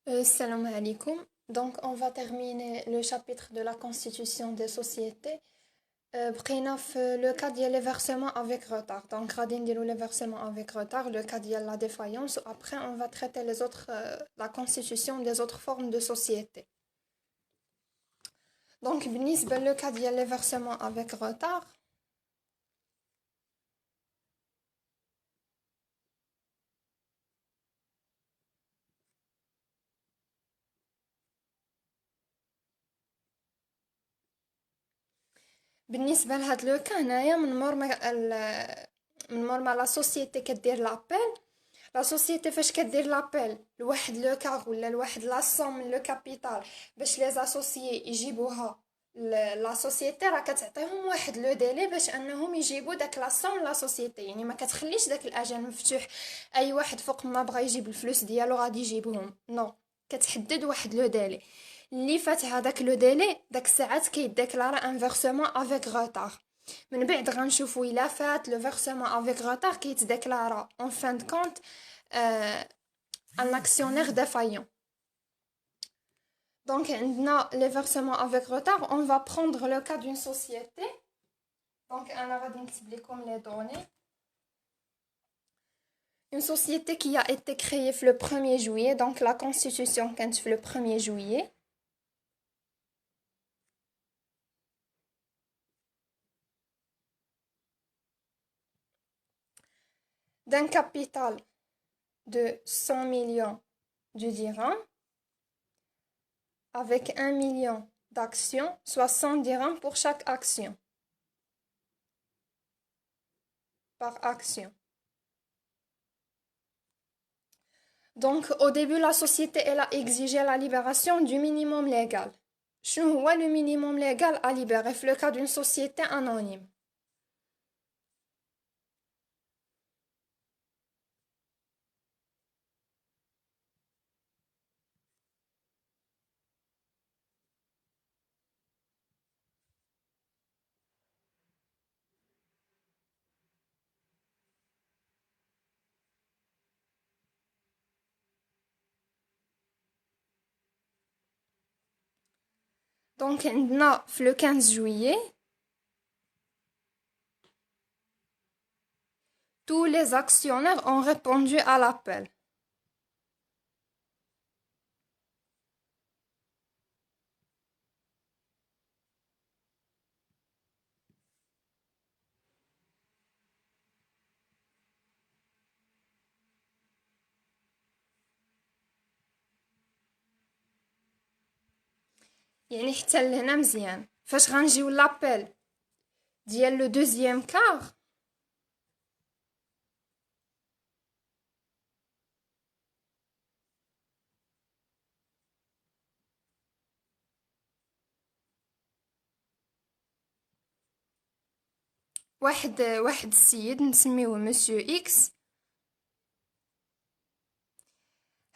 Salam alaikum. Donc, on va terminer le chapitre de la constitution des sociétés. بقينا في le cas ديال les versements avec retard. Donc, غادي نديرو les versements avec retard, le cas ديال la défaillance. Après, on va traiter les autres, la constitution des autres formes de société. Donc, بالنسبة le cas ديال les versements avec retard. بالنسبة لهاد لو كا هنايا من مور ما لا سوسيتي كدير لابيل. لا سوسيتي فاش كدير لابيل لواحد لو كار ولا لواحد لا سوم من لو كابيتال باش لي اسوسيي يجيبوها لا سوسيتي، راه كتعطيهم واحد لو ديلي باش انهم يجيبوا داك لا سوم لا سوسيتي. يعني ما كتخليش داك الاجل مفتوح، اي واحد فوق ما بغى يجيب الفلوس ديالو غادي يجيبهم. نو، كتحدد واحد لو ديلي اللي فات هذاك لو ديلي، داك الساعات كيديكلارا ان فيرسمون افيك غوتار. من بعد غنشوفو الا فات لو فيرسمون افيك غوتار كيتديكلارا اون فان دو كونت un actionnaire défaillant. Donc, les versements avec retard, on va prendre le cas d'une société. Donc, on va multiplier comme les données. Une société qui a été créée le 1er juillet, donc la constitution quand le 1er juillet. D'un capital de 100 millions de dirhams, avec 1 million d'actions, soit 100 dirhams pour chaque action. Par action. Donc, au début, la société elle a exigé la libération du minimum légal. شنو هو le minimum légal à libérer في le cas d'une société anonyme. Donc, le 15 juillet, tous les actionnaires ont répondu à l'appel. يعني حتى لهنا مزيان. فاش غنجيو لابيل ديال لو دوزيام كار، واحد السيد نسميوه مسيو اكس.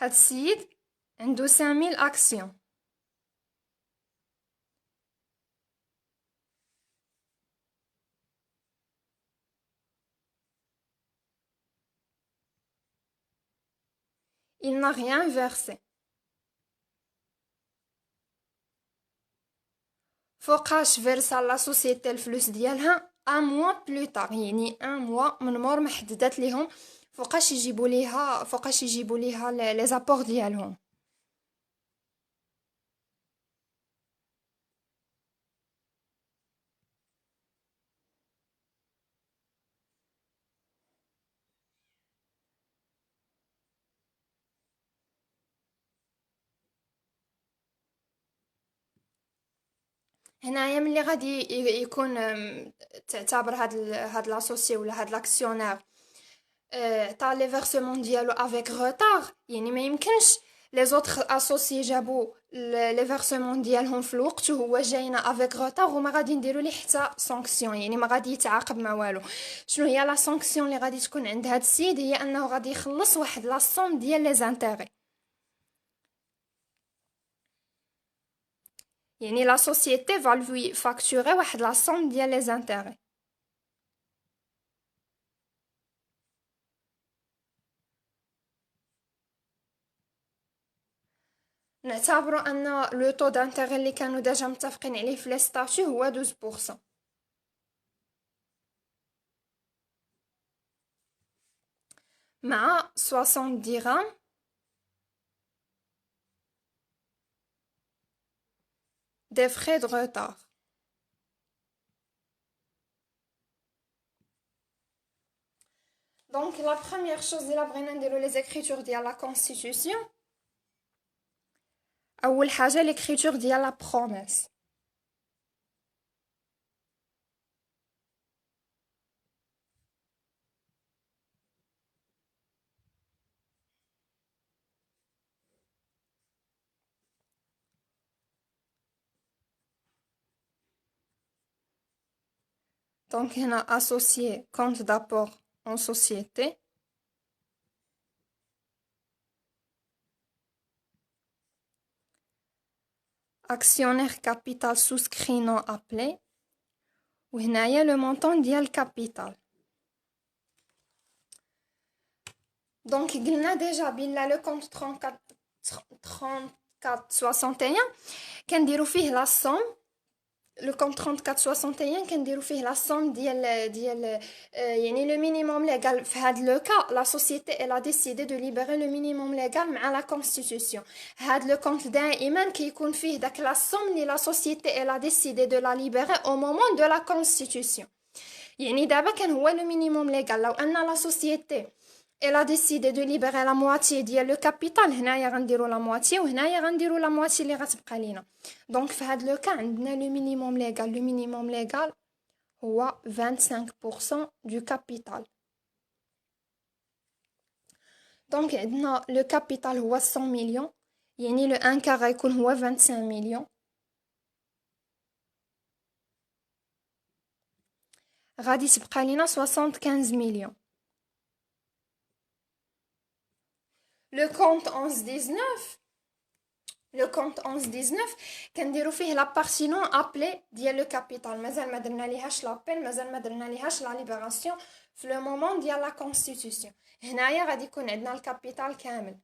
هاد السيد عنده 5000 اكسيون. Il n'a rien versé. فوقاش فيرسا لا سوسيتي الفلوس ديالها ان موا بلو طار، يعني ان موا من مور ما حددت ليهم فوقاش يجيبوا ليها لي زابور ديالهم. هنايا ملي غادي يكون تعتبر هاد لاسوسي ولا هاد لاكسيونير عطا لي فيرسمون ديالو افيك روتار، يعني ما يمكنش لي زوطخ اسوسي جابو لي فيرسمون ديالهم في الوقت وهو جاينا افيك روتار وما غادي نديرو ليه حتى سانكسيون، يعني ما غادي يتعاقب مع والو. شنو هي لا سانكسيون اللي غادي تكون عند هاد السيد؟ هي انه غادي يخلص واحد لا سوم ديال لي زانتيغي. يعني لا سوسيتي فالوي فاكتوري واحد لا سوم ديال لي زانتيغي. نعتبروا ان لو طو دانتيغي اللي كانوا ديجا متفقين عليه في لي ستاتيو هو 12%. مع 60 درهم des frais de retard. Donc la première chose اللي بغينا نديرو les écritures ديال la constitution. اول حاجه l'écriture ديال la promesse. Donc هنا associé compte d'apport en société. Actionnaire capital souscrit non appelé. وهنايا le montant ديال capital. Donc قلنا déjà بلا le compte 3461 كنديرو فيه la somme. Le compte 3461 كنديرو فيه la somme ديال يعني le minimum légal. في هاد le cas la société elle a décidé de libérer le minimum légal مع la constitution. هاد le compte دائما كيكون فيه داك la somme اللي la société elle a décidé de la libérer au moment de la constitution. يعني دابا كان هو le minimum légal. لو ان la société elle a décidé de libérer la moitié ديال le capital, هنايا غنديرو la moitié وهنايا غنديرو la moitié اللي غتبقى لينا. دونك في هاد لو كا عندنا لو مينيموم ليغال. لو مينيموم ليغال هو 25% du capital. دونك عندنا لو كابيتال هو 100 مليون، يعني لو ان كار غيكون هو 25 مليون. غادي تبقى لينا 75 مليون. لو كونت 1119 لو كونت 1119 كنديرو فيه لا بارتي نون ابلي ديال لو كابيتال. مازال ما درنا ليهاش لابيل، مازال ما درنا ليهاش لا ليبراسيون في لو مومون ديال لا كونستيتيوسيون. هنايا غادي يكون عندنا الكابيتال كامل.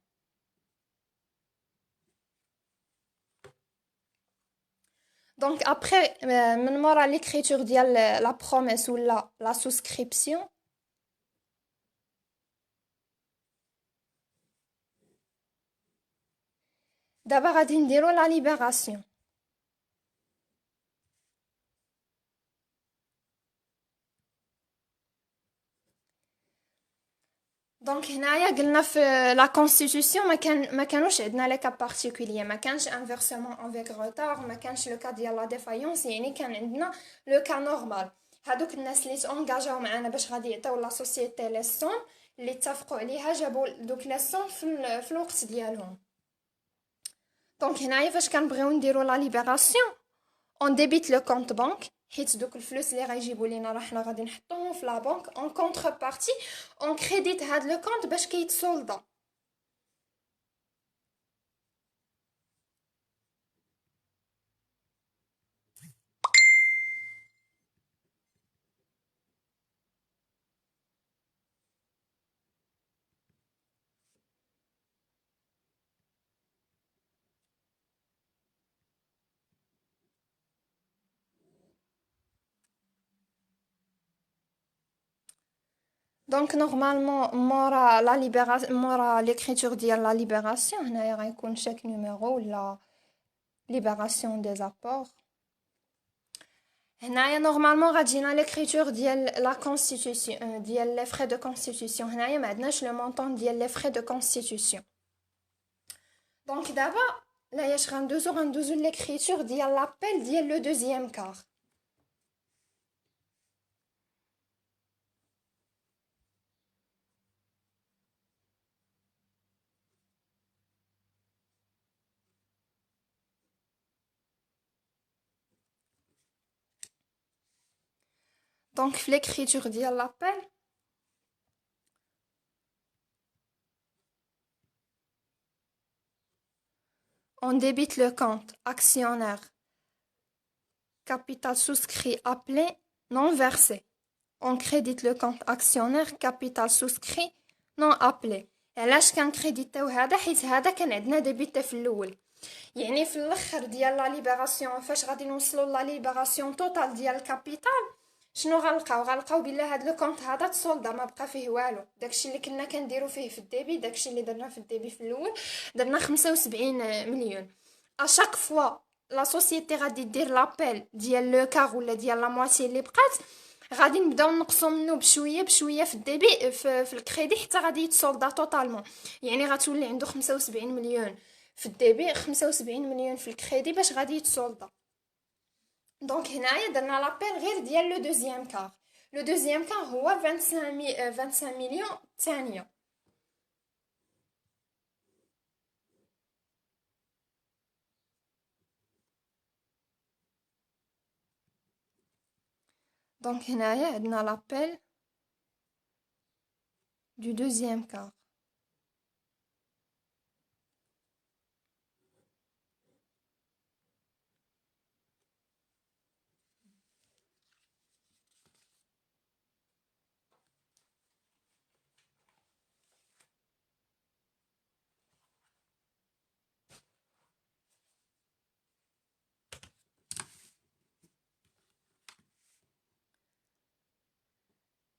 دونك ابري من مورا ليكريتور ديال لا بروميس ولا لا سوسكريبسيون دابا غادي نديرو لا ليبراسيون. دونك هنايا قلنا في لا كونستيتيوسيون ما كانوش عندنا لي كا بارتيكولير، ما كانش انفيرسمون افيك روتار، ما كانش لو كا ديال لا ديفايونس، يعني كان عندنا لو كا نورمال. هادوك الناس اللي تونجاجاو معنا باش غادي يعطيو لا سوسيتي لي سون اللي اتفقوا عليها، جابوا دوك لي سون في الوقت ديالهم. دونك هنايا فاش كنبغيو نديرو لا ليبراسيون اون ديبيت لو كونت بانك، حيت دوك الفلوس اللي غيجيبوا لينا راه حنا غادي نحطوهم في لا بانك اون كونتر بارتي اون كريديت هاد لو كونت باش كيتسولدا. دونك نورمالمون مورا لا ليبراسيون، مورا ليكريتور ديال لا ليبراسيون هنايا غيكون شاك نيميرو ولا ليبراسيون دي زابور. هنايا نورمالمون غتجينا ليكريتور ديال لا كونستيتيوسيون ديال لي فري دو كونستيتيوسيون. هنايا ما عندناش لو مونطون ديال لي فري دو كونستيتيوسيون. دونك دابا لا ياش غندوزو ليكريتور ديال لابيل ديال لو دوزيام كار. دونك في l'écriture ديال l'appel on débite le compte actionnaire capital souscrit appelé non versé. On crédite le compte actionnaire capital souscrit non appelé. علاش كنكريديتيو هذا؟ حيت هذا كان عندنا ديبيتي في الاول، يعني في الاخر ديال لا ليبراسيون فاش غادي نوصلوا لا ليبراسيون توتال ديال الكابيتال، شنو غنلقاو بلا هاد لو كونط هذا تصولدا ما بقى فيه والو. داكشي اللي كنا كنديرو فيه في الديبي، داكشي اللي درنا في الديبي في الاول، درنا 75 مليون. اشاك فوا لا سوسيتي غادي دير لابيل ديال لو كار ولا ديال لا مواتي اللي بقات، غادي نبداو نقصوا منه بشويه بشويه في الديبي في الكريدي حتى غادي يتصولدا توتالمون. يعني غتولي عنده 75 مليون في الديبي، 75 مليون في الكريدي باش غادي يتصولدا. دونك هنايا درنا لابيل غير ديال لو دوزيام كار. لو دوزيام كار هو 25 مليون الثانيه. دونك هنايا عندنا لابيل du deuxième quart.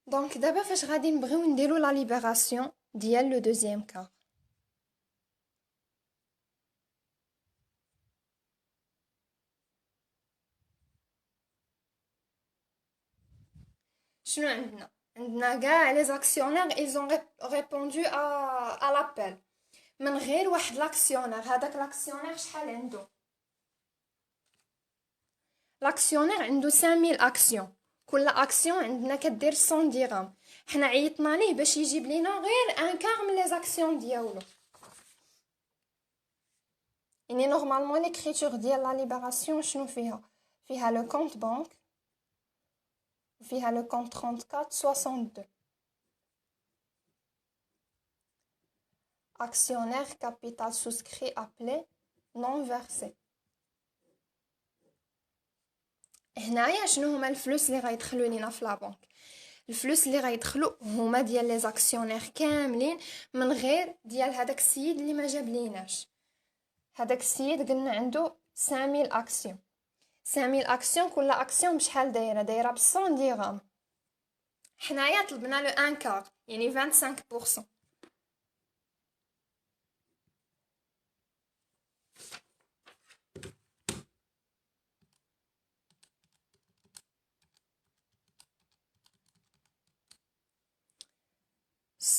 دونك دابا فاش غادي نبغيو نديرو لا ليبراسيون ديال لو دوزيام كار، شنو عندنا كاع لي زاكسيونير ils ont répondu à l'appel من غير واحد لاكسيونير. هذاك لاكسيونير شحال عنده؟ لاكسيونير عنده 5000 اكسيون، كل اكسيون عندنا كدير 100 درهم. حنا عيطنا ليه باش يجيب لينا غير ان كار من لي زاكسيون ديالو. يعني نورمالمون ليكريتور ديال لا ليبراسيون شنو فيها لو كونط بانك وفيها لو كونط 34 62. actionnaire capital souscrit appelé non versé. هنايا شنو هما الفلوس اللي غيدخلوا لينا في لابنك؟ الفلوس اللي غيدخلوا هما ديال لي زاكسيونير كاملين من غير ديال هذاك السيد اللي ما جاب ليناش. هذاك السيد قلنا عنده 5000 اكسيون. 5000 اكسيون، كل اكسيون بشحال دايره ب 100 درهم. حنايا طلبنا له ان كار يعني 25%.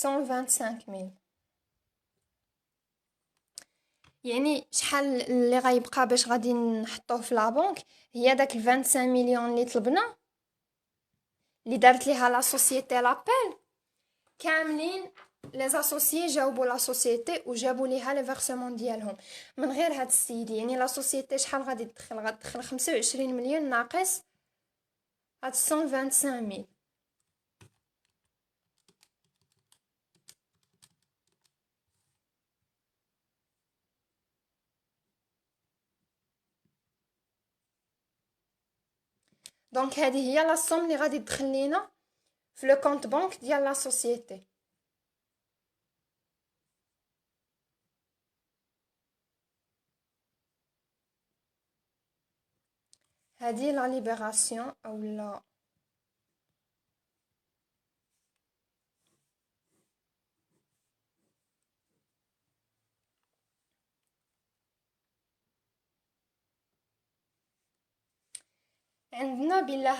cent 25000. يعني شحال اللي غيبقى باش غادي نحطوه في لابنك؟ هي داك 25 مليون اللي طلبنا اللي دارت ليها لا سوسيتي لابيل كاملين. لي زاسوسيي جاوبوا لا سوسيتي وجابوا ليها لي فيرسمون ديالهم من غير هاد السيد. يعني لا سوسيتي شحال غادي تدخل 25 مليون ناقص هاد 125000. دونك هذه هي لا سوم اللي غادي تدخل لينا في لو كونط بانك ديال لا سوسيتي. هذه لا ليبراسيون اولا عندنا بلا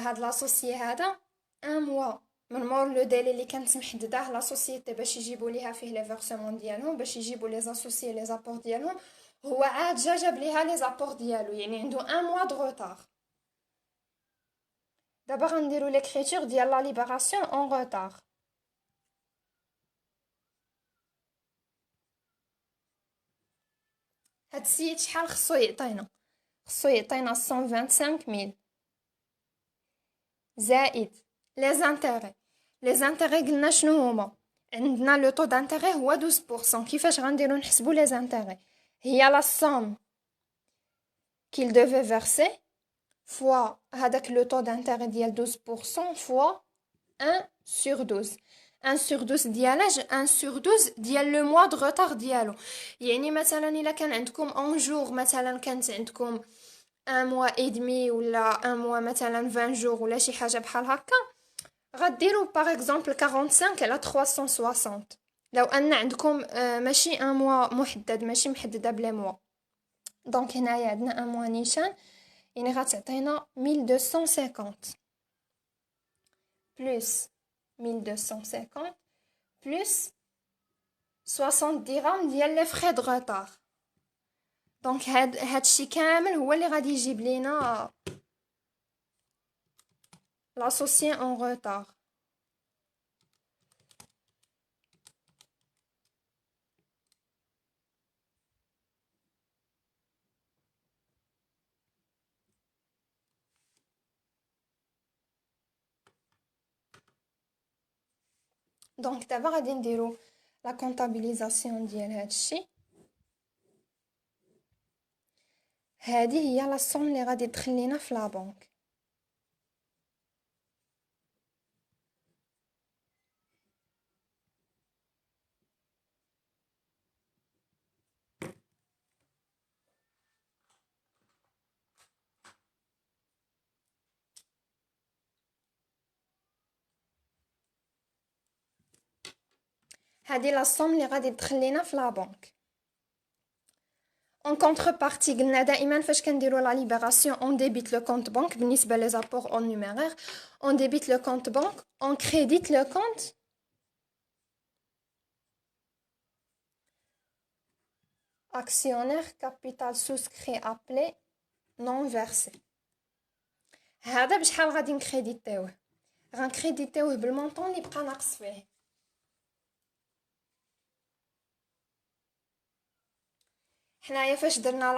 هاد لاسوسيي هذا ان موا من مور لو ديلي اللي كانت محدده لا سوسيتي باش يجيبوا ليها فيه لي فيرسمون ديالهم، باش يجيبوا لي زاسوسيي لي زابور ديالهم. هو عاد جاب ليها لي زابور ديالو، يعني عنده ان موا دو روتار. دابا غنديروا ليكريتور ديال لا ليبراسيون اون روتار. هاد السيد شحال خصو يعطينا؟ خصو يعطينا 125000 زائد لي زانتيغي. لي زانتيغي قلنا شنو هما؟ عندنا لو طو دانتيغي هو 12%. كيفاش غنديرو نحسبو لي زانتيغي؟ هي لا سوم كيل دوفي فيرسي فوا هذاك لو طو دانتيغي ديال 12% فوا 1 sur 12. 1 sur 12 ديالاش 1 sur 12 ديال لو موا دو روتار ديالو. يعني مثلا الا كان عندكم اون جور، مثلا كانت عندكم ان موا اي دمي ولا ان موا مثلا 20 جور ولا شي حاجه بحال هكا، غديروا باغ اكزومبل 45 على 360. لو ان عندكم ماشي ان موا محدد، ماشي محدده بلا موا. دونك هنايا عندنا ان موا نيشان، يعني غتعطينا 1250 بلس 1250 بلس 60 درهم ديال لي فري دو روتار. دونك هادشي كامل هو اللي غادي يجيب لينا l'associé en retard. دونك دابا غادي نديرو لا كونطابيليزاسيون ديال هادشي. هذه هي لا سوم اللي غادي تدخل لينا في لا بنك. هذه لا سوم اللي غادي تدخل لينا في لا بنك. En contrepartie قلنا دائما فاش كنديروا لا ليبراسيون on débite le compte banque. بالنسبه لي زابور en numéraire on débite le compte banque, on crédite le compte actionnaire capital souscrit appelé non versé. هذا بشحال غادي نكريديتيوه؟ غنكريديتيوه بالمونطون اللي بقى ناقص فيه. حنايا فاش درنا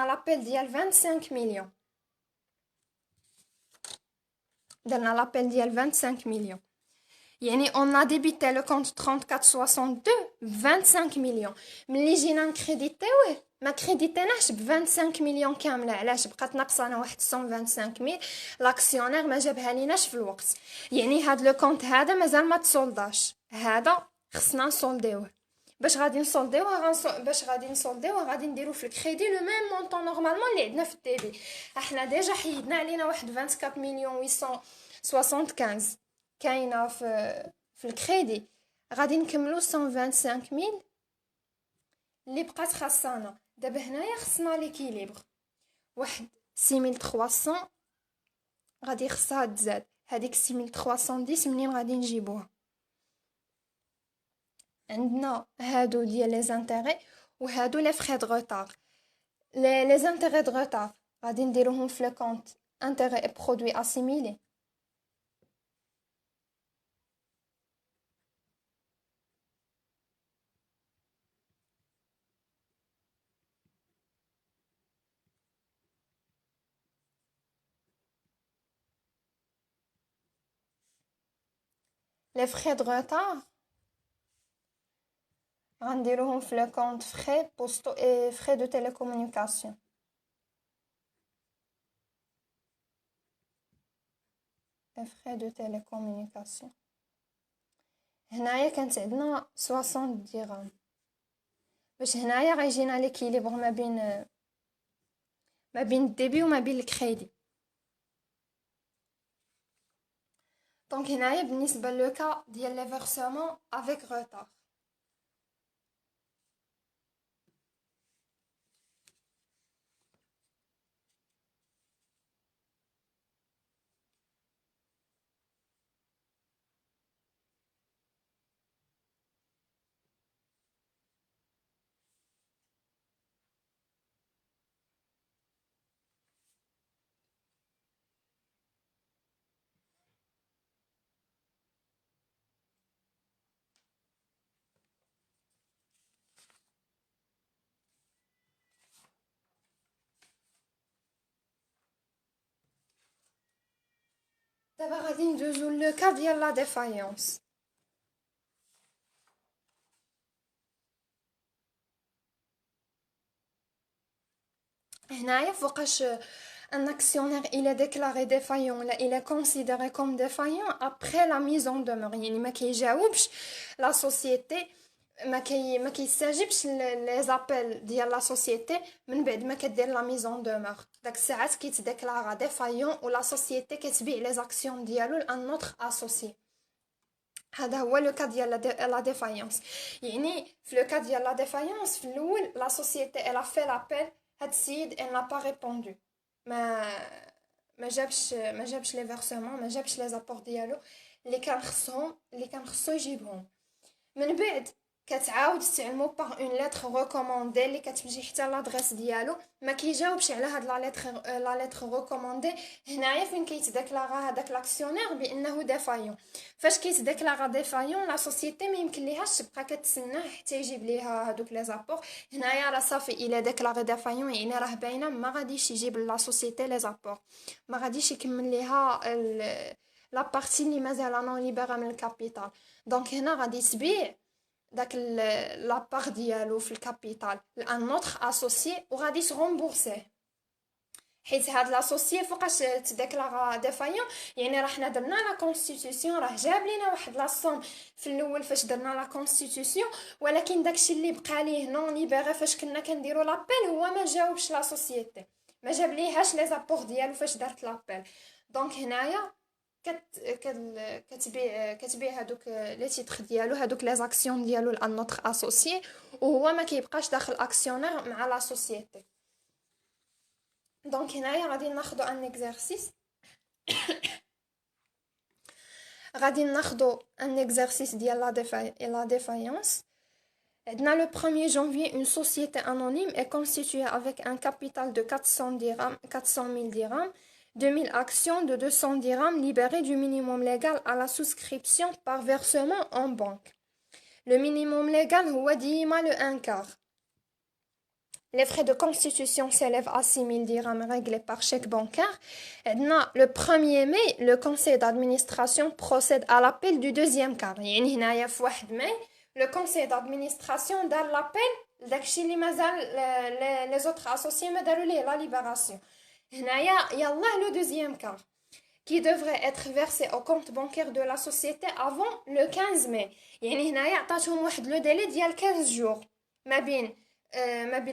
لابيل ديال 25 مليون. درنا لابيل ديال 25 مليون، يعني on a débité le compte 3462 ب 25 مليون. ملي جينا نكريديتيوه ما كريديتيناهش ب 25 مليون كامله. علاش؟ بقات ناقصانا واحد 125,000. لاكسيونير ما جابها ليناش في الوقت، يعني هاد لو كونت هذا مازال ما تصولداش. هذا خصنا نسولديوه. باش غادي نسولديوه غادي نديرو في الكريدي لو ميم مونطون نورمالمون اللي عندنا في الديبي. احنا ديجا حيدنا علينا واحد 24 مليون 875 كاينه في الكريدي. غادي نكملو 125,000 اللي بقات خاصانا. دابا هنايا خصنا ليكيليبر واحد 6300 غادي خصها تزاد. هذيك 6310 منين غادي نجيبوها؟ عندنا هادو ديال لي زانتيغي وهادو لي فري دو روتار. لي زانتيغي دو روتار غادي نديروهم في لو كونت انتيغي اي برودوي اسيميلي. لي فري دو روتار غنديروهم في لو كونت فري بوستو اي فري دو تيليكومونيكاسيون. فري دو تيليكومونيكاسيون هنايا كانت عندنا 60 درهم. باش هنايا غيجينا ليكيليبر ما بين الديبي وما بين الكريدي. دونك هنايا بالنسبه لو كا ديال لي فيرسمون افيك روتار. دابا غادي ندوزو لو كا ديال لا ديفايونس. هنايا فوقاش un actionnaire il est déclaré défaillant là il est considéré comme défaillant après la mise en demeure يعني ما كيجاوبش la société ما كيستجيبش les appels ديال la société من بعد ما كدير la mise en demeure داك الساعات كيتديكلارا défaillant و la société كتبيع les actions ديالو لان autre associé هذا هو لو كا ديال لا ديفايونس يعني في لو كا ديال لا ديفايونس في الاول لا سوسيتي elle a fait l'appel هاد السيد elle n'a pas répondu ما ما جابش لي فيرسمون ما جابش لي زابور ديالو اللي كان خصو يجيبهم من بعد كتعاود تستعملو باغ اون لتر ريكوموندي اللي كتمشي حتى لادريس ديالو ما كيجاوبش على هاد لا لتر ريكوموندي هنايا فين كيتديكلارا هذاك لاكسيونير بانه ديفايون فاش كيتديكلارا ديفايون لا سوسيتي ما يمكن ليهاش تبقى كتسناه حتى يجيب ليها هذوك لي زابور هنايا راه صافي الا ديكلاري ديفايون يعني راه باينه ما غاديش يجيب لا سوسيتي لي زابور ما غاديش يكمل ليها لا بارتي اللي مازال نون ليبرا من الكابيتال دونك هنا غادي تبيع داك لابار ديالو في الكابيتال لان نوتر اسوسيي وغادي تغومبورسيه حيت هاد لاسوسيي فوقاش تديكلارا ديفايون يعني راه حنا درنا لا كونستيتيوسيون راه جاب لينا واحد لا صوم في الاول فاش درنا لا كونستيتيوسيون ولكن داكشي اللي بقى ليه نون ليبري فاش كنا كنديرو لابيل هو ما جاوبش لا سوسيتي ما جاب ليهاش لي زابور ديالو فاش دارت لابيل دونك هنايا كتبيع هادوك لي تيتر ديالو هادوك لي زاكسيون ديالو لان نوتر اسوسيي وهو ما كيبقاش داخل اكسيونير مع لا سوسيتي دونك هنايا غادي ناخدو ان اكزرسيس ديال لا ديفايونس عندنا le 1er janvier une société anonyme est constituée avec un capital de 400 000 dirhams 2000 actions de 200 dirhams libérées du minimum légal à la souscription par versement en banque. Le minimum légal هو ديما le 1/4. Les frais de constitution s'élèvent à 6 000 dirhams réglés par chèque bancaire. Le 1er mai, le conseil d'administration procède à l'appel du deuxième quart. يعني هنايا في 1 mai, le conseil d'administration دار l'appel داكشي اللي مازال les autres associés ما داروا ليه la libération. هنايا يلاه le deuxième quart qui devrait être versé au compte bancaire de la société avant le 15 mai. يعني هنايا عطاتهم واحد لو ديلي ديال 15 jours ما بين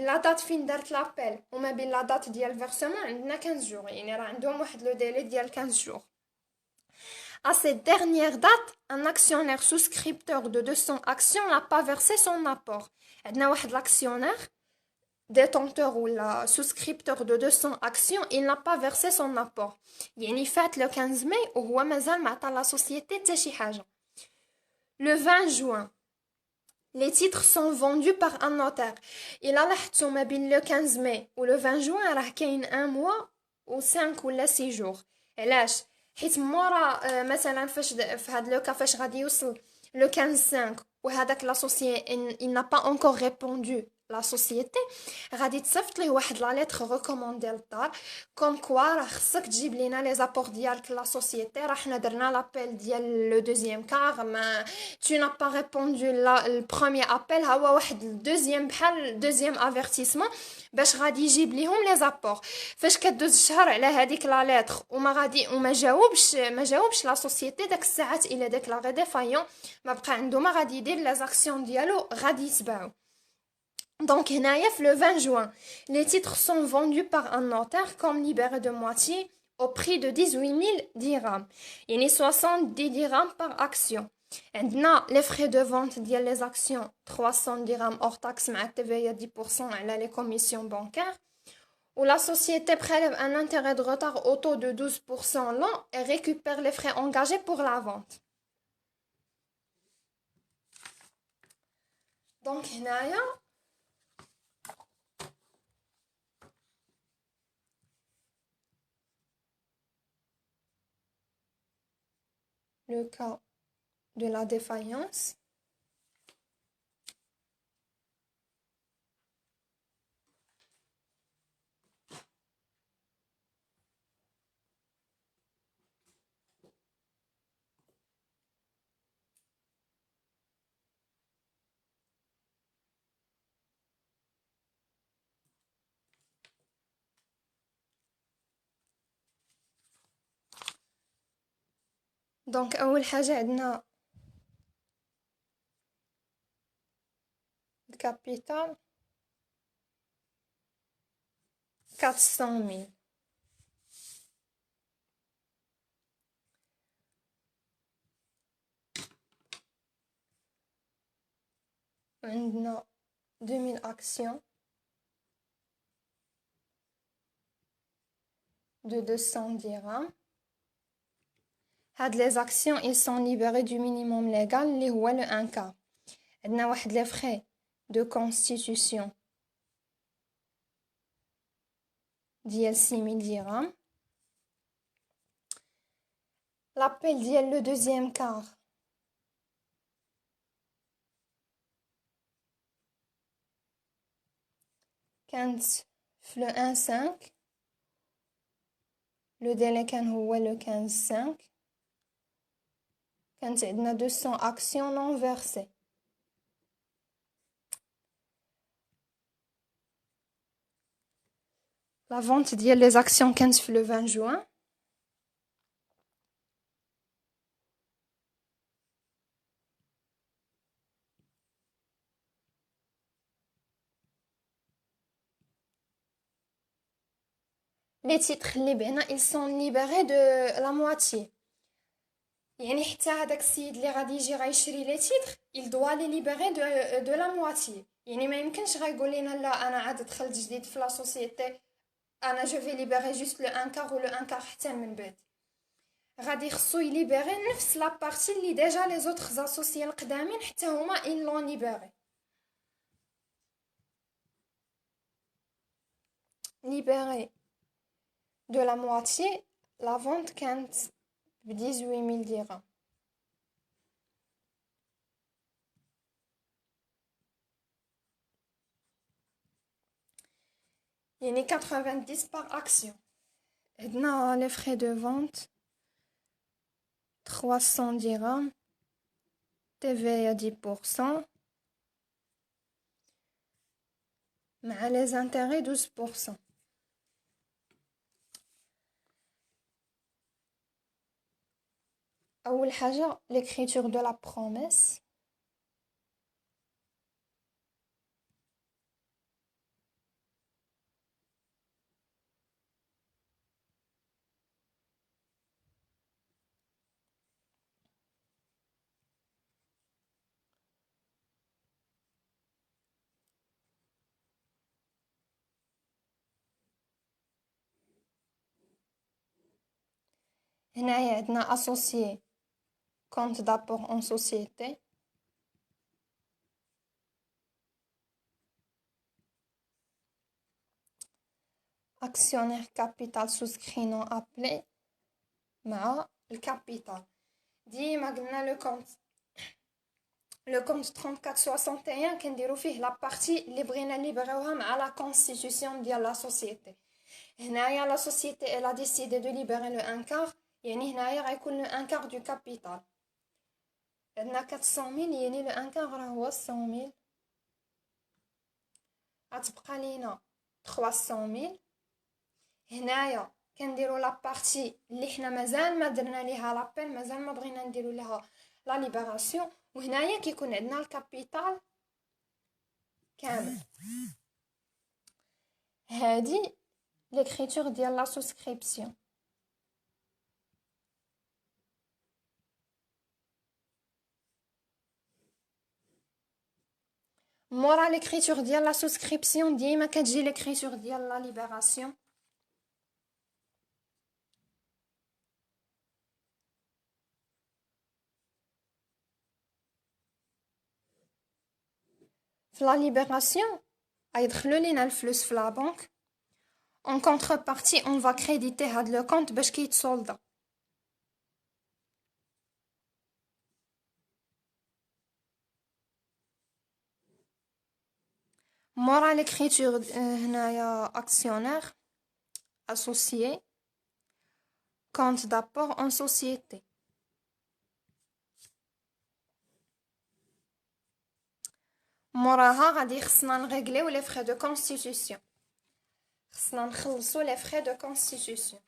لا دات فين دارت لابيل وما بين لا دات ديال فيرسمون عندنا 15 jours يعني راه عندهم واحد لو ديلي ديال 15 jours. À cette dernière date, un actionnaire souscripteur de 200 actions n'a pas versé son apport. عندنا واحد l'actionnaire détenteur ou la souscripteur de 200 actions, il n'a pas versé son apport. يعني فات le 15 mai وهو مازال ما عطا la société حتى شي حاجة. Le 20 juin, les titres sont vendus par un notaire. إلا لاحظتوا ما بين le 15 mai و le 20 juin راه كاين 1 mois و 5 ولا 6 jours. علاش؟ حيت مورا مثلا فاش في هاد لو كا فاش غادي يوصل le 15/5 وهذاك l'associé il n'a pas encore répondu لا سوسيتي غادي تصيفط ليه واحد لا ليتر ريكوموندي للدار كوم كوا راه خصك تجيب لينا لي زابور ديالك لا سوسيتي راه حنا درنا لابيل ديال لو دوزيام كار ما tu n'as pas répondu البروميير ابل ها هو واحد الدوزيام بحال دوزيام افيرتيسمون باش غادي يجيب ليهم لي زابور فاش كدوز الشهر على هذيك لا ليتر وما جاوبش لا سوسيتي داك الساعات الى ديكلاري ديفايون ما بقى عنده ما غادي يدير لي زاكسيون ديالو غادي يتباعوا. Donc, le 20 juin, les titres sont vendus par un notaire comme libérés de moitié au prix de 18 000 dirhams. Il y a 70 dirhams par action. عندنا les frais de vente ديال les actions 300 dirhams hors taxe مع TVA 10% على les commissions bancaires. Où la société prélève un intérêt de retard au taux de 12% l'an et récupère les frais engagés pour la vente. Donc, هنايا le cas de la défaillance. دونك اول حاجه عندنا الكابيتال 400,000. عندنا 2000 actions de 210 dirhams. هاد les actions ils sont libérées du minimum légal اللي هو le 1 quart. عندنا واحد les frais de constitution ديال 6000 dirhams. l'appel ديال le deuxième quart كانت في le 1/5. le délai كان هو le 15/5. كانت عندنا 200 actions non versées. la vente ديال les actions كانت في le 20 juin. les titres اللي بعنا ils sont libérés de la moitié. يعني حتى هذاك السيد اللي غادي يجي غيشري لي تيتر il doit les libérer de la moitié. يعني ما يمكنش غايقول لنا لا انا عاد دخلت جديد في لا سوسيتي انا جو في ليبيري جوست لو ان كار ولا ان كار حتى من بعد. غادي خصو يليبيري نفس لا بارتي اللي ديجا لي زوطخ اسوسيي القدامين حتى هما ils l'ont libéré. libéré de la moitié la vente كانت ب 18000 dirhams. يعني 90 par action. عندنا les frais de vente 300 dirhams, TVA 10%, مع les intérêts 12%. أول حاجة l'écriture de la promesse. هنايا عندنا associé compte d'apport en société. actionnaire capital souscrit non appelé مع الكابيتال. ديما قلنا لو كونت 3461 كنديرو فيه لا بارتي اللي بغينا ليبريوها مع لا كونستيتيوشن ديال لا سوسيتي. هنايا لا سوسيتي الا ديسيدي دو ليبري لو ان كار يعني هنايا غيكون لو ان كار دو كابيتال. عندنا 400000 يعني لو ان كار راه هو 100000. غتبقى لينا 300000. هنايا كنديروا لا بارتي اللي حنا مازال ما درنا ليها لابيل مازال ما بغينا نديروا لها لا ليبراسيون وهنايا كيكون عندنا الكابيتال كامل. هادي ليكريتور ديال لا سوسكريبسيون. مورا ليكريتور ديال لا سوسكريبسيون ديما كتجي ليكريتور ديال لا ليبراسيون. في لا ليبراسيون غيدخلوا لينا الفلوس في لا بنك en contrepartie on va créditer هاد لو كونت باش كيتصولدا. مورا ليكريتور هنايا actionnaire associé compte d'apport en société. موراها غادي خصنا نريغليو لي فrais de constitution. خصنا نخلصوا لي فrais de constitution.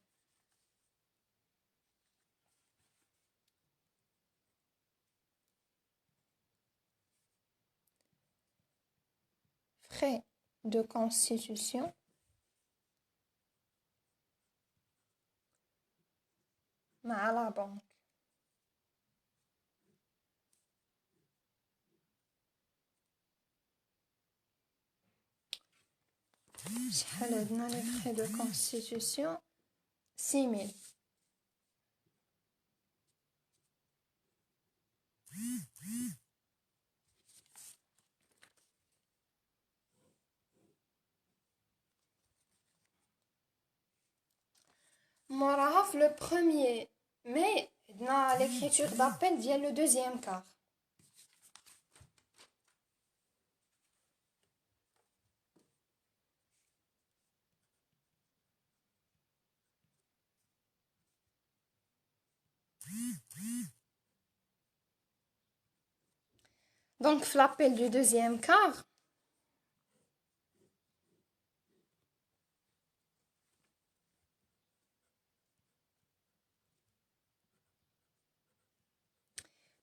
frais de constitution مع la banque. شحال عندنا les frais de constitution 6000. موراها في le premier mai عندنا l'écriture d'appel ديال le deuxième quart. Donc l'appel du deuxième quart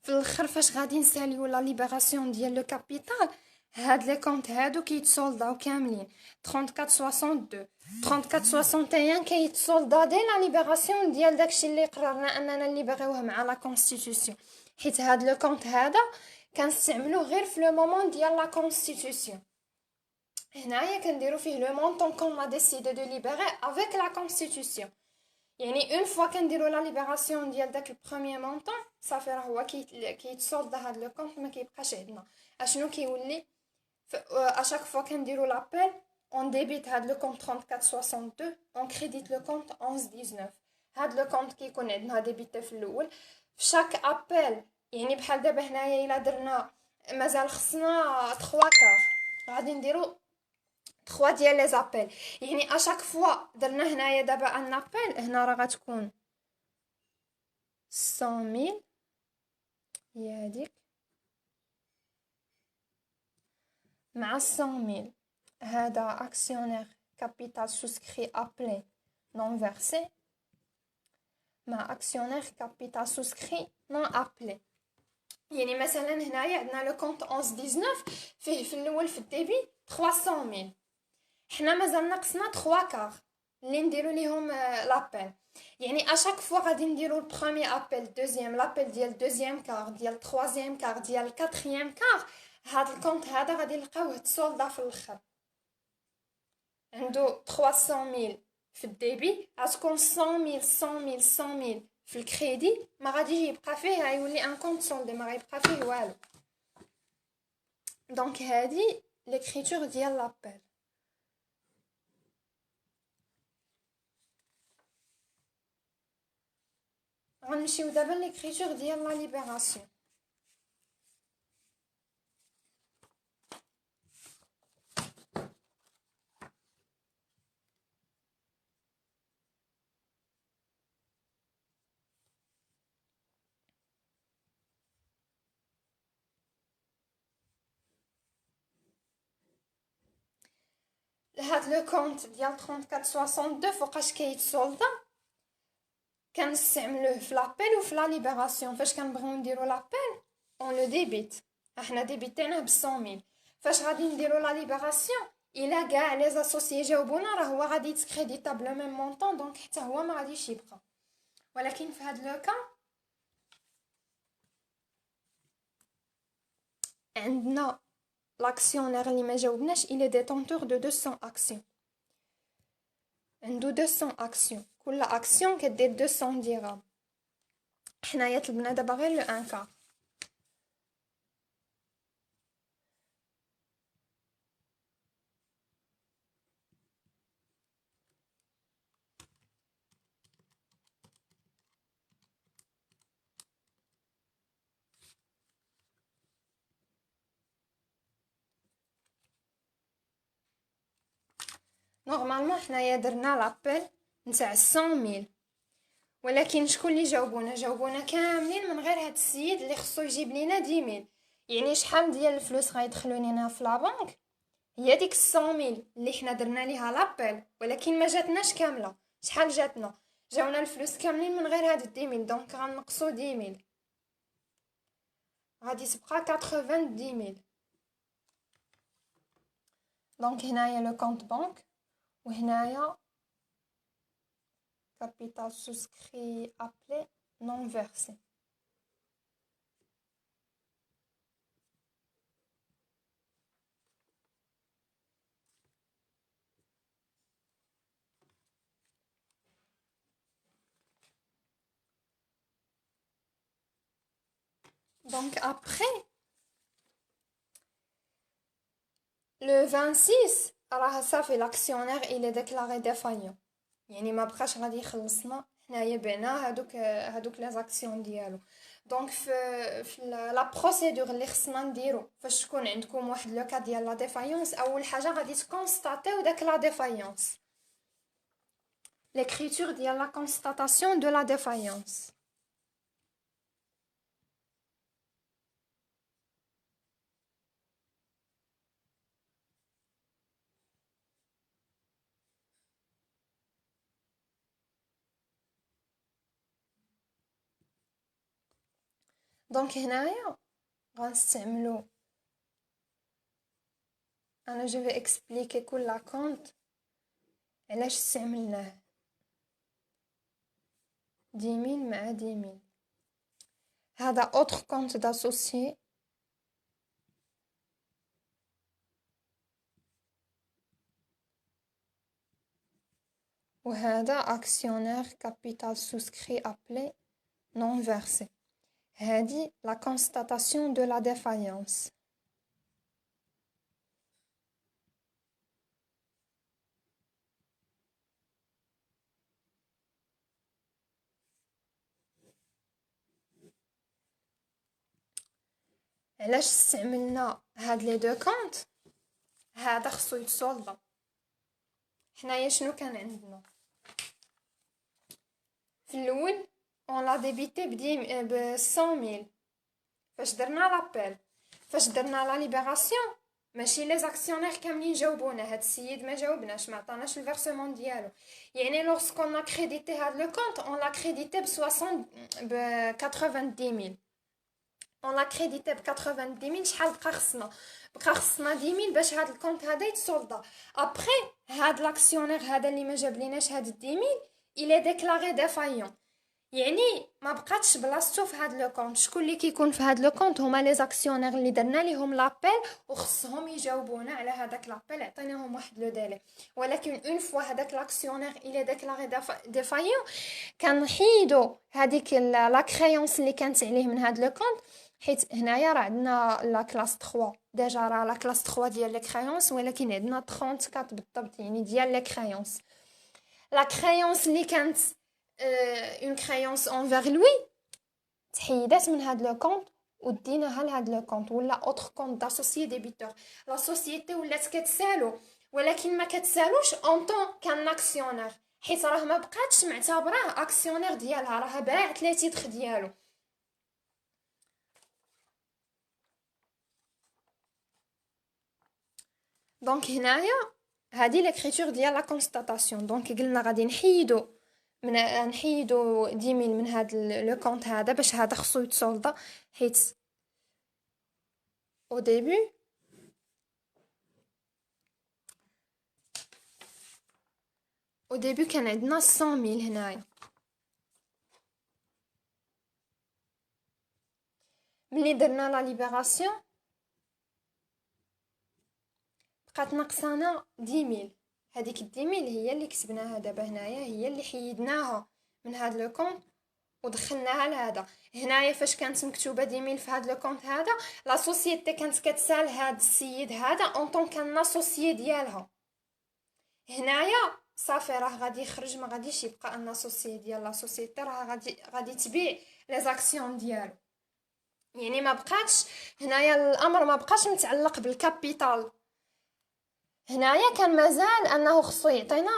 في الاخر فاش غادي نساليو لا ليبراسيون ديال لو كابيتال هاد لي كونط هادو كيتصولداو كاملين 3462 3461 كيتصولدا دي لا ليبراسيون ديال داكشي اللي قررنا اننا نليبريوه مع لا كونستيتيوسيون حيت هاد لو كونط هذا كنستعملوه غير في لو مومون ديال لا كونستيتيوسيون. هنايا كنديرو فيه لو مونطون كون لا ديسيدي دو ليبري افيك لا كونستيتيوسيون. يعني اون فوا كنديرو لا ليبراسيون ديال داك البروميير مونطون صافي راه هو كيتصولد هاد لو كونط ما كيبقاش عندنا. اشنو كيولي اشاك فوا كنديرو لابيل اون ديبيت هاد لو كونط 3462 اون كريديت لو كونط 1119. هاد لو كونط كيكون عندنا ديبيتي في الاول في شاك ابيل. يعني بحال دابا هنايا الا درنا مازال خصنا 3 كار غادي نديرو 3 ديال لي زابيل. يعني اشاك فوا درنا هنايا دابا ان ابيل هنا راه غتكون 100000 هي هذيك مع 100000 هذا اكسيونير كابيتال سوسكري ابلي نون فيرسي مع اكسيونير كابيتال سوسكري نون ابلي. يعني مثلا هنايا عندنا لو كونط 1119 فيه في الاول في الديبي 300000 حنا مازال ناقصنا 3 كار اللي نديرو ليهم لابيل. يعني اشاك فوا غادي نديرو البروميي ابيل دوزيام لابيل ديال دوزيام كار ديال تروازيام كار ديال كاتريام كار هاد الكونط هذا غادي نلقاوه تصولدا في الاخر عنده 300000 في الديبي غتكون 100000 في الكريدي ما غاديش يبقى فيه غيولي ان كونط سولدي ما غيبقى فيه والو. دونك هادي ليكريتور ديال لابيل. غنمشيو دابا ليكريتور ديال لا ليبراسيون. هاد لو كونط ديال 3462 فوقاش كيتصولدا كنستعملوه في لابيل وفي لا ليبراسيون. فاش كنبغيو نديرو لابيل اون لو ديبيت احنا ديبيتيناه ب 100000 فاش غادي نديرو لا ليبراسيون الا كاع لي زاسوسيي جاوبونا راه هو غادي يتكريديتا بلو ميم مونطون دونك حتى هو ما غاديش يبقى. ولكن في هاد لو كا عندنا لاكسيونير اللي ما جاوبناش الى ديتونتور دو 200 اكسيون عنده 200 اكسيون كل اكسيون كدير 200 درهم. حنايا طلبنا دابا غير لو ان كار. نورمالمون حنايا درنا لابيل نتاع 100000 ولكن شكون اللي جاوبونا كاملين من غير هاد السيد اللي خصو يجيب لينا 10000. يعني شحال ديال الفلوس غيدخلوا لينا في لابنك هي ديك 100000 اللي حنا درنا ليها لابيل ولكن ما جاتناش كامله. شحال جاونا الفلوس كاملين من غير هاد 10000 دونك غنقصوا 10000 غادي تبقى 90000. دونك هنايا لو كونت بانك وهنايا capital souscrit appelé non versé. Donc après, le 26, راه صافي l'actionnaire il est déclaré défaillant. يعني ما بقاش غادي يخلصنا، حنايا بعنا هادوك لي زاكسيون ديالو. دونك في لا بروسيدور اللي خصنا نديرو فاش تكون عندكم واحد لو كا ديال لا ديفايونس، اول حاجه غادي تكونستاتيو داك لا ديفايونس، l'écriture ديال لا constatation de la défaillance. دونك هنايا غنستعملو، انا جو في اكسبليكي كل كونت علاش استعملناه. 10,000 مع 10,000 هذا اوتر كونت داسوسيي، وهذا اكسيونير كابيتال سوسكري ابلي نون فيرسي. هذه لا كونستاتاسيون دو لا ديفايونس. علاش استعملنا هاد لي دو كونت؟ هذا خصو يتسولدا. حنايا شنو كان عندنا في الاول؟ اون لا ديبيتي ب 100,000 فاش درنا لابيل، فاش درنا لا ليبراسيون ماشي لي زاكسيونير كاملين جاوبونا، هاد السيد ما جاوبناش، ما عطاناش الفيرسمون ديالو. يعني لورسكون لا كريديتي هاد لو كونت اون لا كريديتي ب 90,000 اون لا كريديتي ب 90,000. شحال بقى خصنا؟ بقى خصنا 10,000 باش هاد الكونت هذا يتسولدا. ابري هاد لاكسيونير هذا اللي ما جابليناش هاد 10,000 il est déclaré défaillant، يعني ما بقاتش بلاصتو في هاد لو كونت. شكون اللي كيكون في هاد لو كونت؟ هما لي زاكسيونير اللي درنا ليهم لابيل وخصهم يجاوبونا على هذاك لابيل، عطيناهم واحد لو ديلي. ولكن اون فوا هذاك لاكسيونير il est déclaré défaillant كنحيدو هذيك لا كريونس اللي كانت عليه من هاد لو كونت، حيت هنايا راه عندنا لا كلاس 3 ديجا، راه لا كلاس 3 ديال لي كريونس، ولكن عندنا 34 بالضبط يعني ديال لي كريونس. لا كريونس اللي كانت اون كريونس انفير لوي تحيدات من هاد لو كونت وديناها لهاد لو كونت، ولا اوتر كونت داسوسيي ديبيتور. لا سوسيتي ولات كتسالو، ولكن ما كتسالوش اون طون كان اكسيونير، حيت راه ما بقاتش معتبراه اكسيونير ديالها، راه باعت لي تيتر ديالو. دونك هنايا هذه ليكريتور ديال لا كونستاتاسيون. دونك قلنا غادي نحيدو 10,000 من هاد لو كونت هذا باش هذا خصو يتسولدا، حيت او ديبي كان عندنا 100,000 هنايا. ملي درنا لا ليبراسيون بقات ناقصانا 10,000. هذيك 10,000 هي اللي كسبناها دابا هنايا، هي اللي حيدناها من هاد لو كونت ودخلناها لهذا. هنايا فاش كانت مكتوبه 10,000 في هاد لو كونت هذا، لا سوسيتي كانت كتسال هاد السيد هذا اون طون كان اسوسيي ديالها. هنايا صافي راه غادي يخرج، ما غاديش يبقى ان اسوسيي ديال لا سوسيتي، راه غادي تبيع لي زاكسيون ديالو. يعني ما بقاتش هنايا الامر ما بقاش متعلق بالكابيتال. هنايا كان مازال انه خصو يعطينا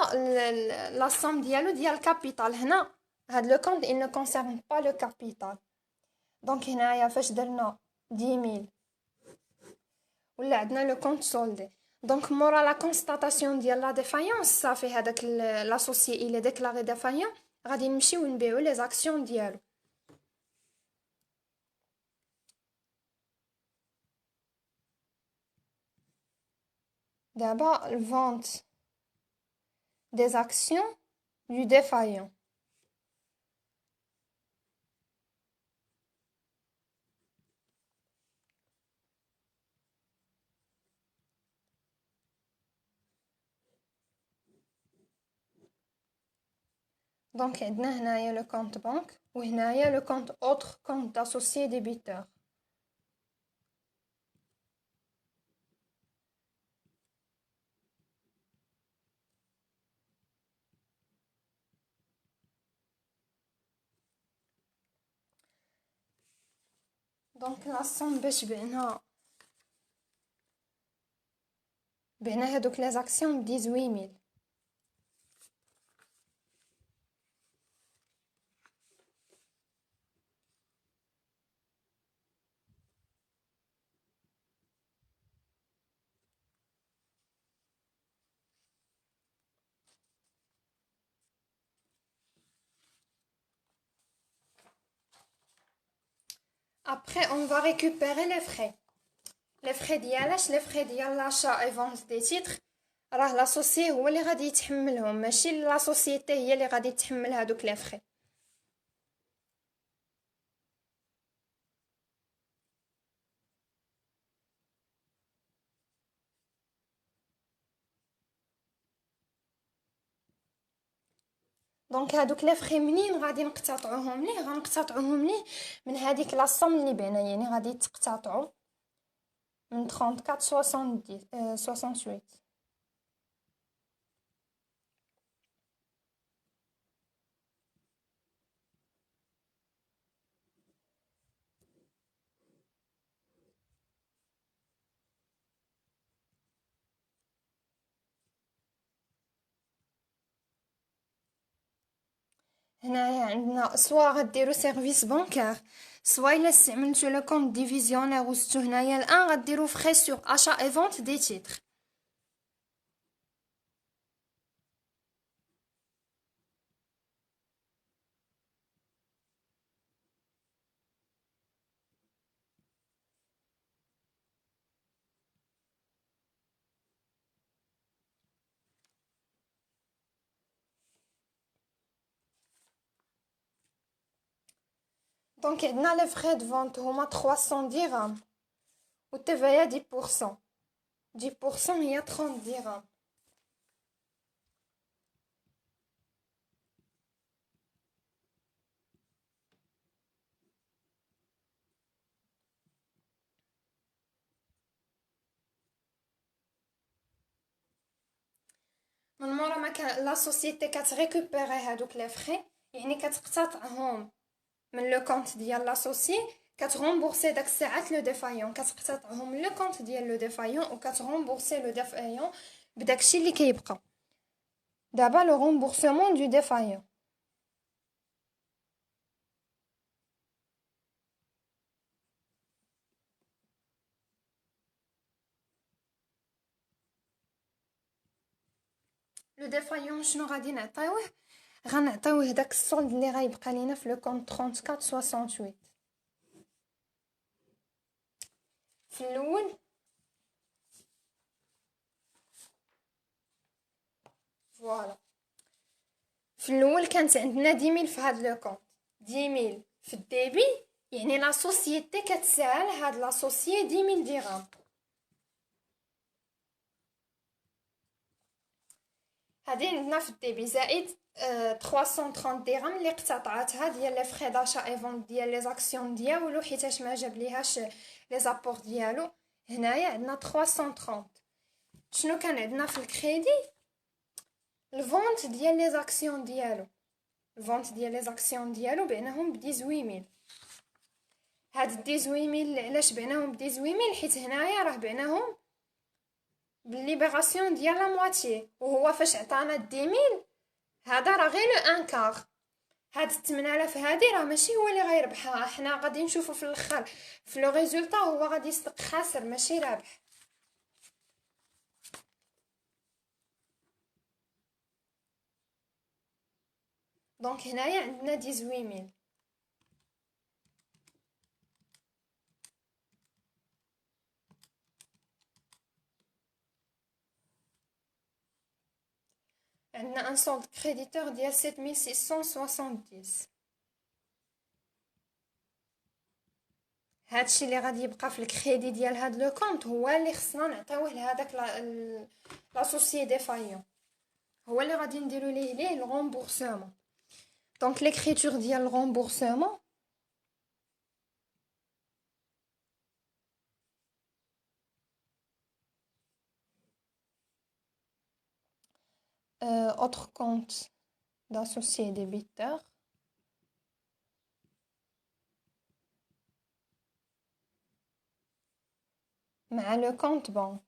لا سوم ديالو ديال الكابيتال. هنا هاد لو كونت il ne concerne pas le capital. دونك هنايا فاش درنا 10,000 ولا عندنا لو كونت سولدي، دونك مورا لا كونستاتاسيون ديال لا ديفايونس صافي هذاك لاسوسيي il est déclaré défaillant، غادي نمشيو نبيعو لي زاكسيون ديالو. D'abord, vente des actions du défaillant. Donc, هنا هنايا le compte banque وهنايا le compte autre compte d'associé débiteur. دونك لا somme باش بعنا هادوك لي زاكسيون ب 18000. Après on va récupérer les frais. Les frais ديالاش les frais ديال l'achat et vente des titres راه l'associé هو اللي غادي يتحملهم ماشي لا سوسيتي هي اللي غادي تحمل هادوك لي frais. دونك هادوك لي فري منين غادي نقتطعوهم ليه غنقتطعوهم ليه من هذيك لا صوم اللي بعنا يعني غادي تقتطعوا من 34 70 68. هنايا عندنا سوا غديروا سيرفيس بانكار سوا الا استعملتو لو كونط ديفيزيونير وزدتو هنايا الان غديروا فري سور اشا اي فونت دي تيتر. دونك عندنا لي فري دو فونت هما 300 درهم و TVA 10%. 10% هي 30 درهم. من مورا ما كان لا سوسيتي كتريكوبيري هادوك لي فري يعني كتقتطعهم من لو كونط ديال لاسوسي كتغومبورسي داك الساعات لو ديفايون كتقتطعهم من لو كونط ديال لو ديفايون وكتغومبورسي لو ديفايون بداكشي اللي كيبقى. دابا لو رومبورسمون دو ديفايون لو ديفايون شنو غادي نعطيوه غنعطيوه داك السولد اللي غيبقى لينا في لو كونط 34 68. في الاول فوالا في الاول كانت عندنا 10000 في هاد لو كونط 10000 في الديبي يعني لا سوسيتي كتسال هاد لاسوسيي 10000 درهم. هادي عندنا في الديبي زائد 330 درهم اللي اقتطعتها ديال لي فري داشا اي فونت ديال لي زاكسيون ديالو حيتاش ما جاب ليهاش لي زابور ديالو. هنايا عندنا 330. شنو كان عندنا في الكريدي الفونت ديال لي زاكسيون ديالو الفونت ديال لي زاكسيون ديالو بعناهم ب 18000. هاد 18000 علاش بعناهم ب 18000 حيت هنايا راه بعناهم بالليبراسيون ديال لا مواتي وهو فاش عطانا 10000 هذا راه غير لو ان كار. هاد 8000 هادي راه ماشي هو اللي غيربحها حنا غادي نشوفو في الاخر في لو ريزولطا هو غادي يصدق خاسر ماشي رابح. دونك هنايا عندنا 18000. عندنا ان سولد كريديتور ديال 7670. هادشي اللي غادي يبقى في الكريدي ديال هاد لو كونط هو اللي خصنا نعطيوه لهداك لا سوسيي ديفايون، هو اللي غادي نديرو ليه الغومبورسمون. دونك ليكريتور ديال الغومبورسمون autre compte d'associé débiteur مع لو كونت بانك.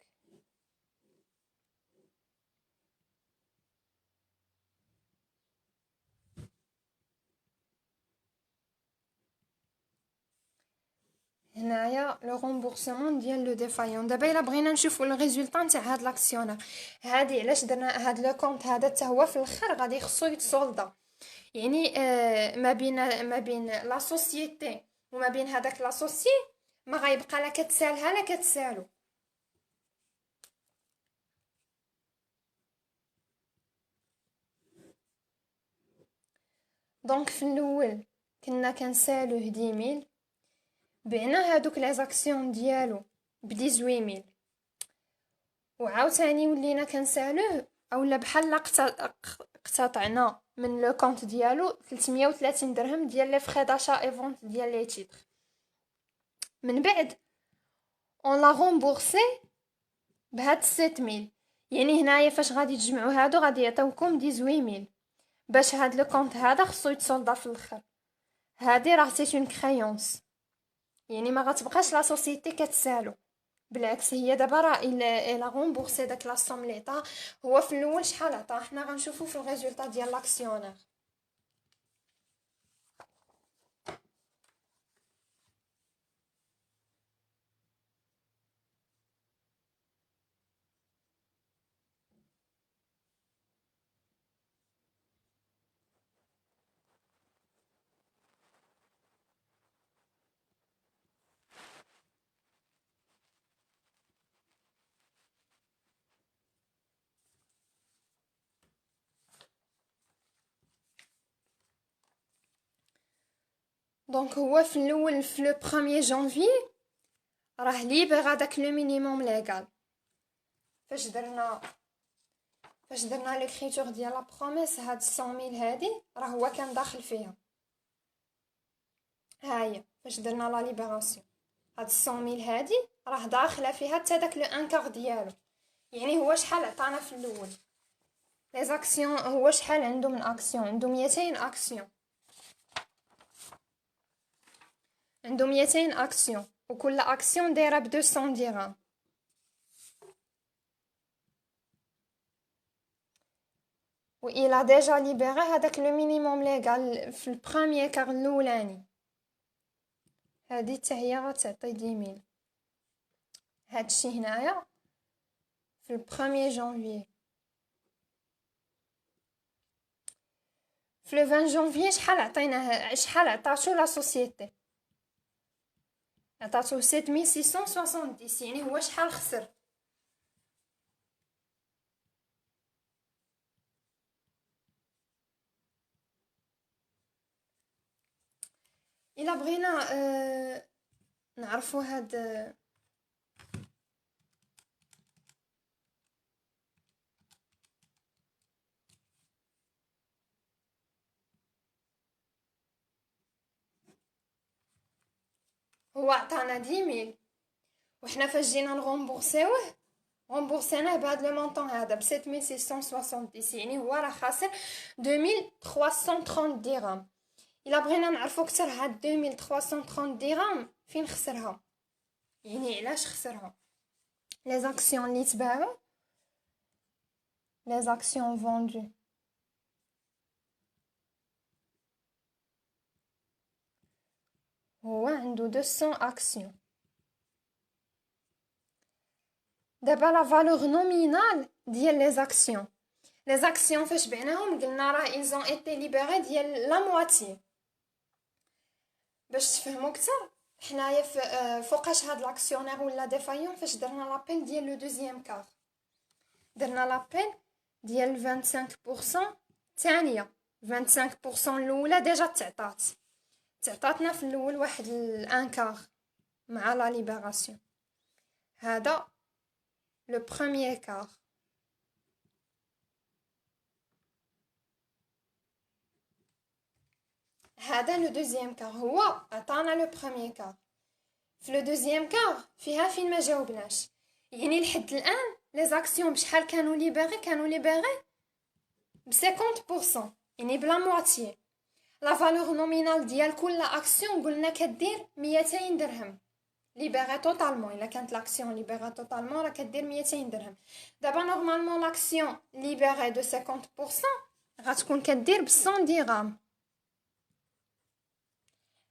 هنايا لو رومبورسمون ديال لو ديفايون. دابا الا بغينا نشوفوا الريزولطا نتاع هاد لاكسيونير هادي علاش درنا هاد لو كونط هذا حتى هو في الاخر غادي خصو يتصولدا، يعني ما بين لا سوسيتي وما بين هذاك لاسوسيي ما غيبقى لا كتسالها لا كتسالو. دونك في الاول كنا كنسالوه 10000، بعنا هادوك لي زاكسيون ديالو ب 18000 وعاوتاني ولينا كنسالوه اولا بحال اقتطعنا من لو كونط ديالو 330 درهم ديال لي فخي داشا اي فونت ديال لي تيتر. من بعد اون لا رومبورسي بهاد 7000، يعني هنايا فاش غادي تجمعوا هادو غادي يعطيوكم 18000 باش هاد لو كونط هذا خصو يتصولدا في الاخر. هادي راه سي اون كريونس، يعني ما غتبقاش لا سوسيتي كتسالو، بالعكس هي دابا راه الا غومبورسي داك لا سوم ليطا. هو في الاول شحال عطا حنا غنشوفو في الريزولطا ديال لاكسيونير. دونك هو في الاول في لو 1 جانفي راه ليبر داك لو مينيموم ليغال. فاش درنا ليكريتور ديال لا بروميس هاد 100000 هادي راه هو كان داخل فيها. هاهي فاش درنا لا ليبراسيون هاد 100000 هادي راه داخله فيها حتى داك لو ان كار ديالو. يعني هو شحال عطانا في الاول لي زاكسيون؟ هو شحال عنده من اكسيون؟ عنده 200 اكسيون، عنده 200 اكسيون وكل اكسيون دايره ب 200 درهم. وإلا ديجا ليبيري هذاك لو مينيموم ليغال في البروميير كار الاولاني. هذه حتى هي غتعطي 10000. هادشي هنايا في البروميير جانفي. في لو 20 جانفي شحال عطيناه؟ شحال عطاتو لا سوسيتي؟ عطاتو 7670. يعني هو شحال خسر؟ الا بغينا نعرفو هاد هو عطانا 10000 وحنا فاش جينا نغومبورسيوه غومبورسيناه بهاد لو مونطون هذا ب 7670. يعني هو راه خاسر 2330 درهم. الا بغينا نعرفو كتر هاد 2330 درهم فين خسرها، يعني علاش خسرها؟ لي زاكسيون اللي تباعو، لي زاكسيون فوندو هو عنده 200 اكسيون. دابا لا فالور نومينال ديال لي زاكسيون فاش بعناهم قلنا راه ils ont été libérés ديال لا مواتي. باش تفهموا اكثر حنايا فوقاش هاد لاكسيونير ولا ديفايون فاش درنا لابيل ديال لو دوزيام كار درنا لابيل ديال 25% الثانيه. 25% الاولى ديجا تعطاتنا في الاول واحد الانكار مع لا ليبراسيون. هذا لو بروميير كار. هذا لو دوزيام كار، هو عطانا لو بروميير كار. في لو دوزيام كار فيها فين ما جاوبناش، يعني لحد الان لي زاكسيون بشحال كانوا ليبري ب 50%، يعني بلا مواتيي. لا فالور نومينال ديال كل اكسيون قلنا كدير 200 درهم ليبري توتالمون. الا كانت لاكسيون ليبري توتالمون راه كدير 200 درهم. دابا نورمالمون لاكسيون ليبري دو 50% غتكون كدير ب 100 درهم.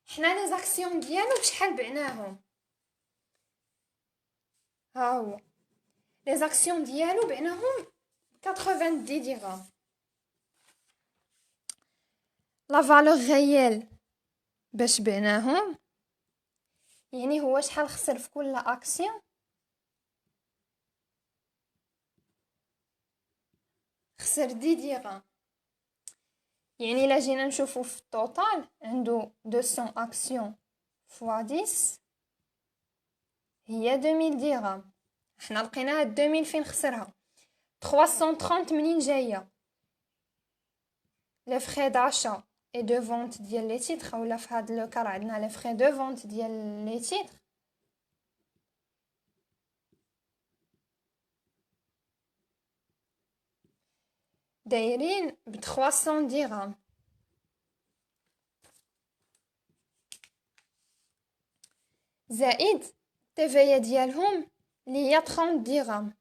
حنا لي زاكسيون ديالو بشحال بعناهم؟ ها هو لي زاكسيون ديالو بعناهم 90 درهم. لا فالور غيال باش بعناهم، يعني هو شحال خسر في كل اكسيون؟ خسر 10 درهم. يعني الا جينا نشوفو في التوتال عنده 200 اكسيون فوا 10 هي 2000 درهم. حنا لقينا هاد 2000 فين خسرها؟ 330 منين جايه؟ لي فري داشا اي دو فونت ديال لي تيتر، ولا في هاد لو كار عندنا لي فري دو فونت ديال لي تيتر دايرين ب 300 درهم. زائد التيفايا ديالهم اللي هي 30 درهم.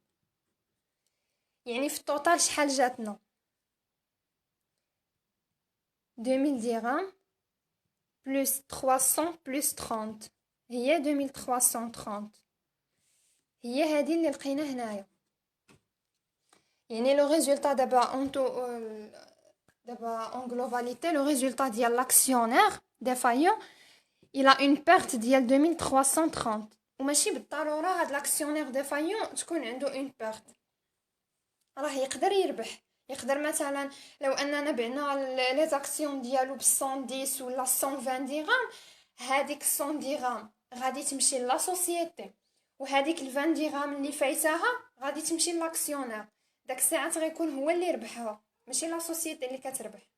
يعني في التوتال شحال جاتنا؟ 2000 درهم بلس 300 بلس 30 هي 2330. هي هذه اللي لقينا هنايا. يعني لو ريزولطا دابا اون غلوباليتي لو ريزولطا ديال لاكسيونير ديفايون il a une perte ديال 2330. وماشي بالضروره هاد لاكسيونير ديفايون تكون عنده اون بيرت، راه يقدر يربح. يقدر مثلا لو اننا بعنا لي زاكسيون ديالو ب 110 ولا 120 درهم، هذيك 100 درهم غادي تمشي لا سوسيتي، وهذيك ال 20 درهم اللي فايتاها غادي تمشي لاكسيونير. داك الساعات غيكون هو اللي ربحها، ماشي لا سوسيتي اللي كتربح.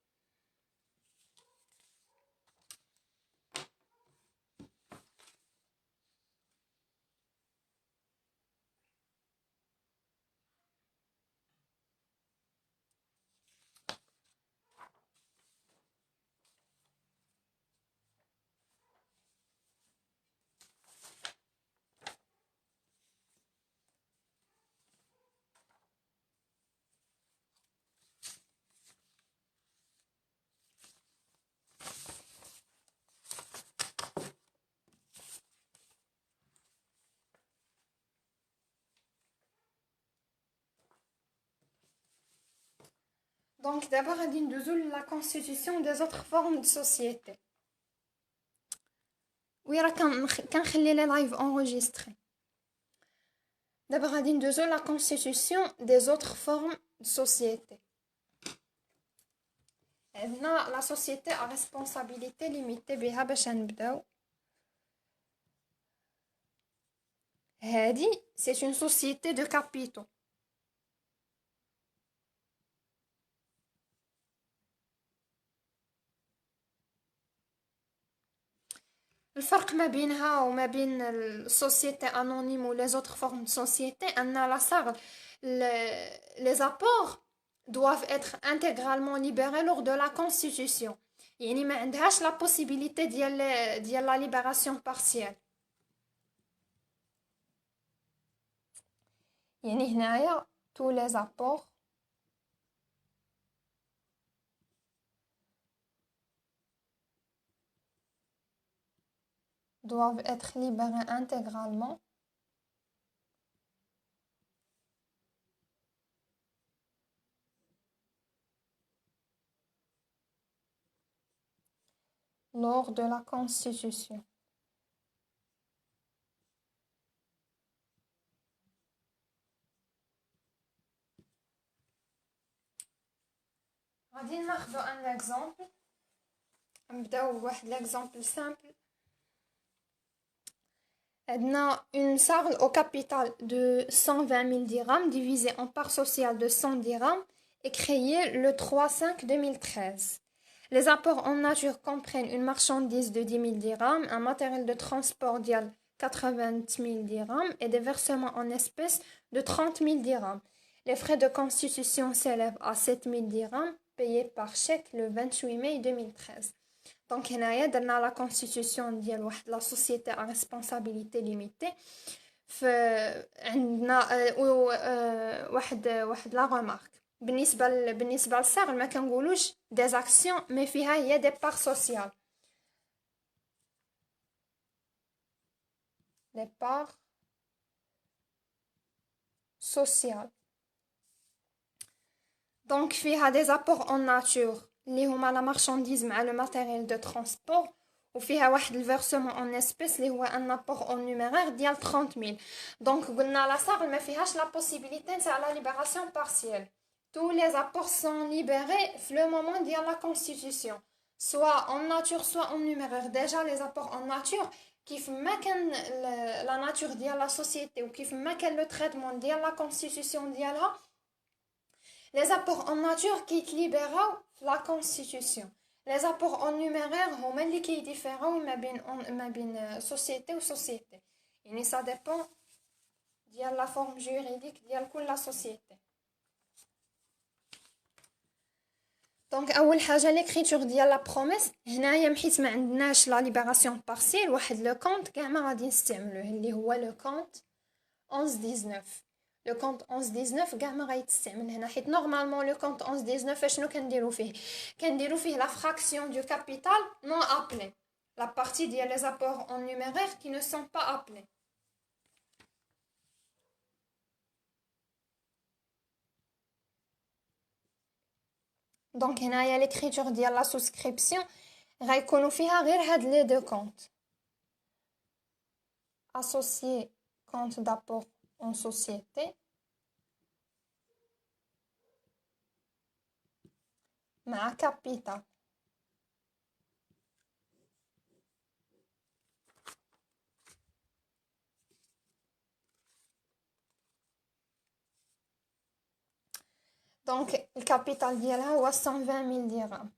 دونك دابا غادي ندوزو لا كونستيتيسيون دي زوتر فورم دو سوسيتي. وي راه كنخلي لي لايف انغوجيستري. دابا غادي ندوزو لا كونستيتيسيون دي زوتر فورم دو سوسيتي. عندنا لا سوسيتي ا ريسبونسابيلتي ليميتي، بها باش نبداو. هادي سي اون سوسيتي دو كابيتو. الفرق ما بينها وما بين السوسيتي انونيم و لي زوتر فورم دو سوسيتي ان لا صاغ les apports doivent être intégralement libérés lors de la constitution. يعني ما عندهاش لا بوسيبيليتي ديال لا ليبراسيون بارسيال. يعني هنايا tous les apports doivent être libérés intégralement lors de la constitution. غادي ناخذ ان اكزامبل. نبداو بواحد ليكزامبل سامبل. عندنا une sarle au capital de 120 000 dirhams divisé en part sociale de 100 dirhams et créée le 3/5/2013. Les apports en nature comprennent une marchandise de 10 000 dirhams, un matériel de transport d'IAL 80 000 dirhams et des versements en espèces de 30 000 dirhams. Les frais de constitution s'élèvent à 7 000 dirhams payés par chèque le 28 mai 2013. Donc هنايا درنا لا كونستيتيوشن ديال واحد لا سوسيتي ا ريسبونسابيلتي ليميتي. عندنا واحد لا ريمارك بالنسبه للصاغ ما كنقولوش دي زاكسيون مي فيها هي دي بار سوسيال. les parts sociales. Donc فيها des apports en nature اللي هما لا marchandise مع le matériel de transport, وفيها واحد الفيرسمون en espèces اللي هو ان apport en numéraire ديال 30,000. دونك قلنا لا صاغ ما فيهاش لا possibilité تاع لا libération partielle. Tous les apports sont libérés في le moment ديال la constitution, soit en nature soit en numéraire. Déjà les apports en nature كيف ما كان la nature ديال la société وكيف ما كان le traitement ديال la constitution ديالها, les apports en nature qui libèrent la constitution. Les apports en numéraire هما اللي كيديفيرو ما بين société و société. يعني ça dépend ديال la forme juridique ديال كل la société. دونك اول حاجه ليكريتور ديال لا بروميس. هنايا حيت ما عندناش لا ليبراسيون بارسيل, واحد لو كونط كاع ما غادي نستعملوه اللي هو لو كونط 1119. لو كونط 1119 كاع ما غيتستعمل هنا, حيت نورمالمون لو كونط 1119 شنو كنديرو فيه؟ كنديرو فيه لا فراكسيون دو كابيتال نون ابلي, لا بارتي ديال لي زابور اون نيميرير كي نو سون با ابلي. دونك هنايا ليكريتور ديال لا سوسكريبسيون غيكونوا فيها غير هاد لي دو كونط. associer compte d'apport en société مع capital. دونك الكابيتال ديالها هو 120 000 درهم.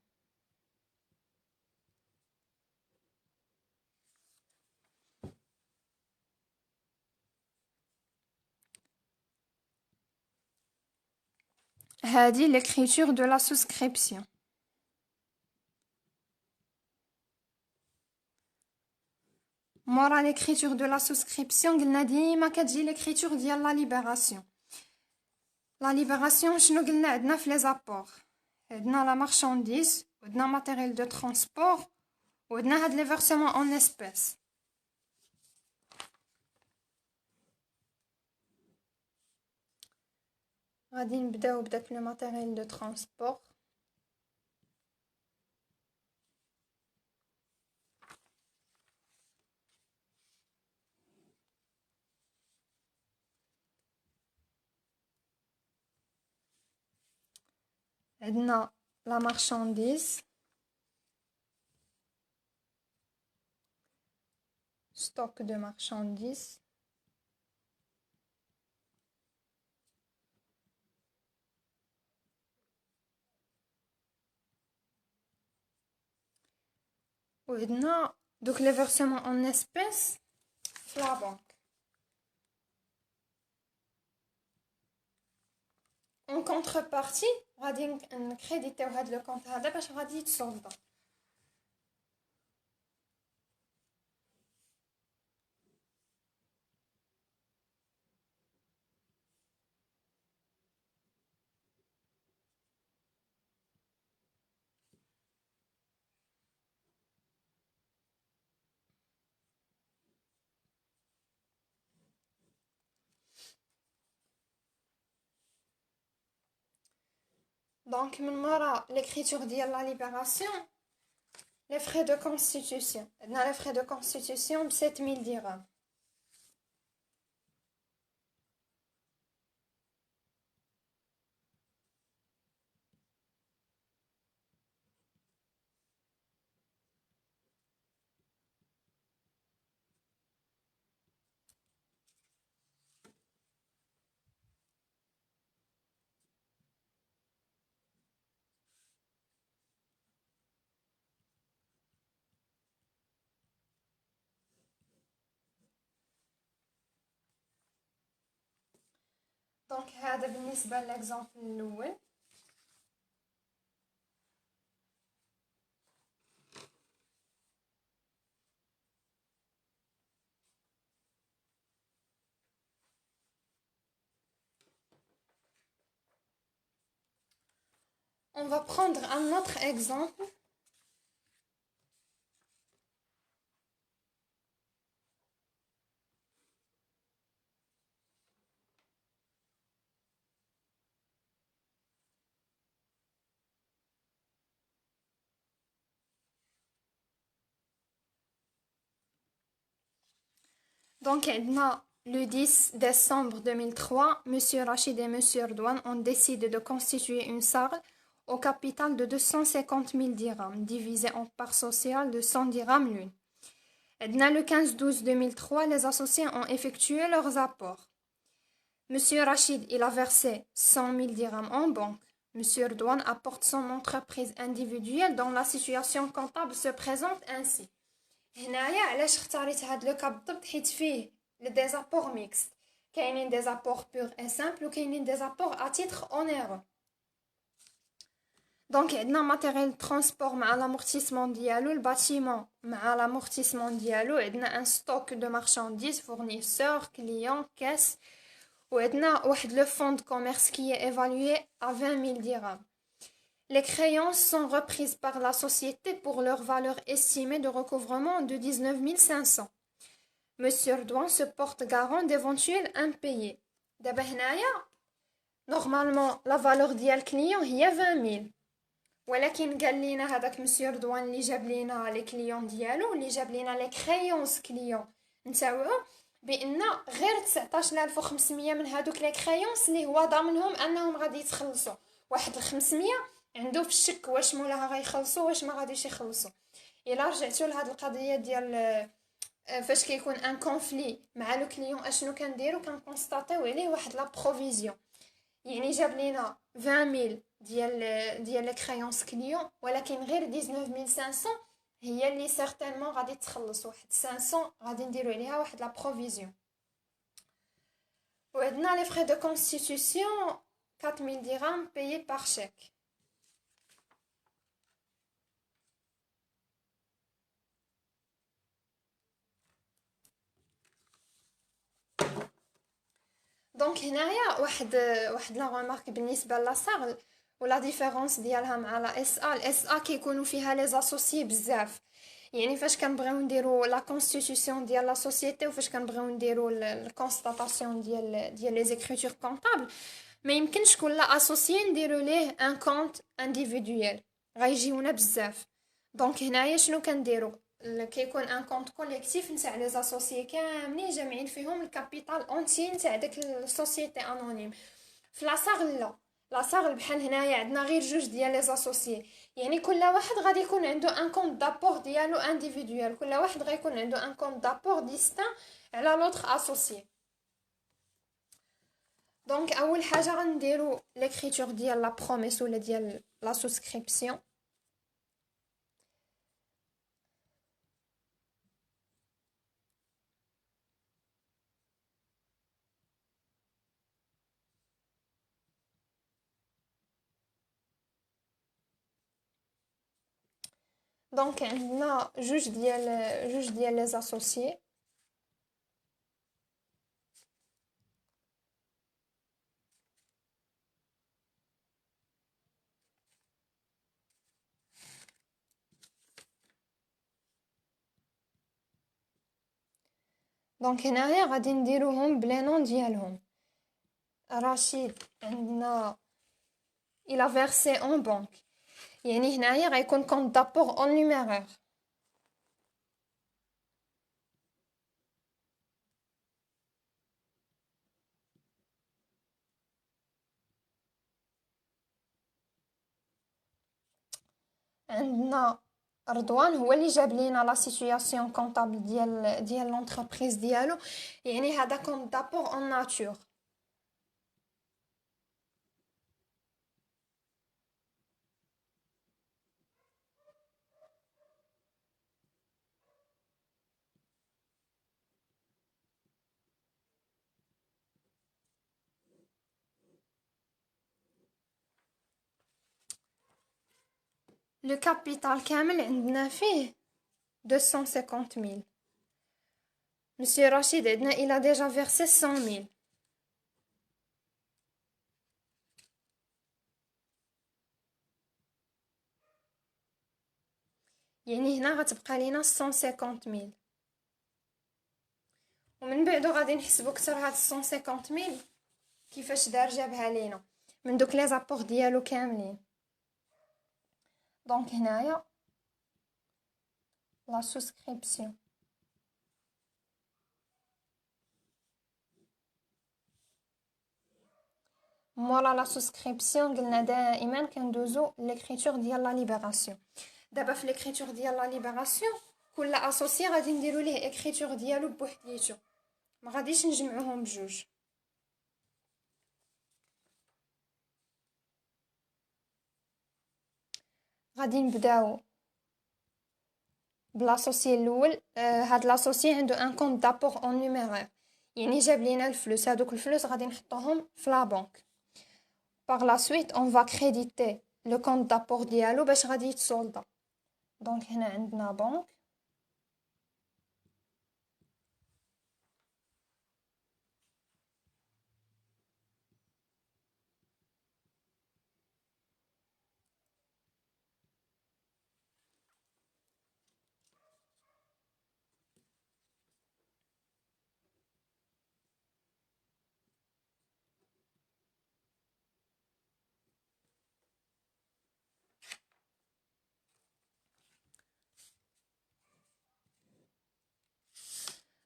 هذه l'écriture de la souscription. مورا l'écriture de la souscription قلنا ديما كتجي l'écriture ديال la libération. La libération شنو قلنا عندنا في les apports؟ عندنا la marchandise, عندنا matériel de transport, وعندنا هاد les versements en espèces. غادي نبداو بداك لو ماتيريال دو ترونسبور. عندنا لا مارشانديز, ستوك دو مارشانديز, وعندنا دوك لي فيرسمون اون اسبيس في لا بنك. اون كونتربارتي غادي نكريديتيو هاد لو كونط هذا باش غادي يتصولدا. Donc, l'écriture de la libération, les frais de constitution. Dans les frais de constitution, 7 000 dirhams. دونك هذا بالنسبة للإكزامبل الأول. On va prendre un autre exemple. Donc, le 10 décembre 2003, M. Rachid et M. Erdogan ont décidé de constituer une SARL au capital de 250 000 dirhams, divisé en parts sociales de 100 dirhams l'une. Le 15-12 2003, les associés ont effectué leurs apports. M. Rachid, il a versé 100 000 dirhams en banque. M. Erdogan apporte son entreprise individuelle dont la situation comptable se présente ainsi. هنايا علاش اختاريت هاد لو كا بالضبط حيت فيه لي ديزابور ميكست كاينين ديزابور بور اي سامبل وكاينين ديزابور ا تيتر اونيرو. دونك عندنا ماتيريال ترونسبور مع لامورتيسمون ديالو الباتيمون مع لامورتيسمون ديالو عندنا ان ستوك دو مارشانديز فورنيسور كليون كاس وعندنا واحد لو فون دو كوميرس كي ايفالوي ا 20 000 dirhams. Les créances sont reprises par la société pour leur valeur estimée de recouvrement de 19 500. Monsieur Erdogan se porte garant d'éventuels impayés. دابا هنايا normalement la valeur ديال الكليون هي 20 000 ولكن قال لينا هذاك مسيو رضوان اللي جاب لينا لي كليون ديالو اللي جاب لينا لي كريونس كليون نتاوعو بان غير 19500 من هذوك لي كريونس اللي هو ضامنهم انهم غادي يتخلصوا واحد 500 عنده في الشك واش مولاها غيخلصوا واش ما غاديش يخلصوا. الا رجعتوا لهاد القضيه ديال فاش كيكون ان كونفلي مع لو كليون اشنو كنديرو كنكونستاتيو عليه واحد لا بروفيزيون يعني جاب لينا 20000 ديال لي كريونس كليون ولكن غير 19500 هي اللي سيغتينمون غادي تخلص واحد 500 غادي نديرو عليها واحد لا بروفيزيون. وعندنا لي فري دو كونستيتيوسيون 4000 dirhams payés par chèque. دونك هنايا واحد لا ريمارك بالنسبه لا صاغ ولا ديفيرونس ديالها مع لا اس ا. الاس ا كيكونوا فيها لي زاسوسيي بزاف يعني فاش كنبغيو نديرو لا كونستيتيوسيون ديال لا سوسيتي وفاش كنبغيو نديرو الكونستاتاسيون ديال لي زيكريتور كونطابل ما يمكنش كل اسوسيي نديرو ليه ان كونت انديفيدويل غيجيونا بزاف. دونك هنايا شنو كنديرو كيكون ان كونت كوليكتيف نتاع لي زاسوسيي كاملين جامعين فيهم الكابيتال اونتي نتاع داك السوسيتي انونيم. في لاصاغ لا لاصاغ بحال هنايا عندنا غير جوج ديال لي زاسوسيي يعني كل واحد غادي يكون عنده ان كونت دابور ديالو انديفيدويل كل واحد غيكون عنده ان كونت دابور ديستان على لوطر اسوسيي. دونك اول حاجه غنديرو ليكريتور ديال لا بروميس ولا ديال لا سوسكريبسيون. دونك عندنا جوج ديال لي اسوسيي دونك هنايا غادي نديروهم بلي نون ديالهم. رشيد عندنا il a versé en banque يعني هنايا غيكون كونت دابور اون نيميرير. عندنا رضوان هو اللي جاب لينا لا سيتوياسيون كونطابل ديال لونتربريز ديالو يعني هذا كونت دابور اون ناتور. لو كابيتال كامل عندنا فيه 250,000. مسيو رشيد عندنا إلا ديجا فيرسي 100,000. يعني هنا غتبقى لينا 150,000. ومن بعدو غادي نحسبو كتر هاد 150,000 كيفاش دار جابها لينا من دوك لي زابور ديالو كاملين. دونك هنايا لا سوسكريبسيون مورا لا سوسكريبسيون قلنا دائما كندوزو ليكريتور ديال لا ليبراسيون. دابا في ليكريتور ديال لا ليبراسيون كل اسوسي غادي نديرو ليه اكريتور ديالو بوحديتو، ما غاديش نجمعوهم بجوج. غادي نبداو بلاصوصي الاول. هاد لاصوصي عنده ان كونط دابور اون نيميرير، يعني جاب لينا الفلوس، هادوك الفلوس غادي نحطوهم في لا بنك. باغ لا سويت اون فا كريديتي لو كونط دابور ديالو باش غادي يتسولدا. دونك هنا عندنا بنك،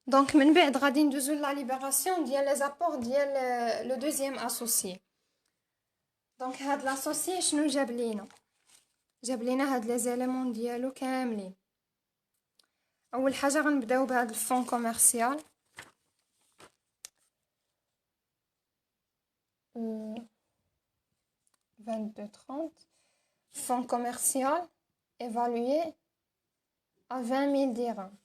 دونك من بعد غادي ندوزو لا ليبراسيون ديال لي زابور ديال لو دوزيام اسوسيي. دونك هاد لاسوسيي شنو جاب لينا؟ جاب لينا هاد لي زيليمون ديالو كاملين. اول حاجه غنبداو بهاد الفون كوميرسيال. 22,30 fonds commercial évalué à 20 000 dirhams.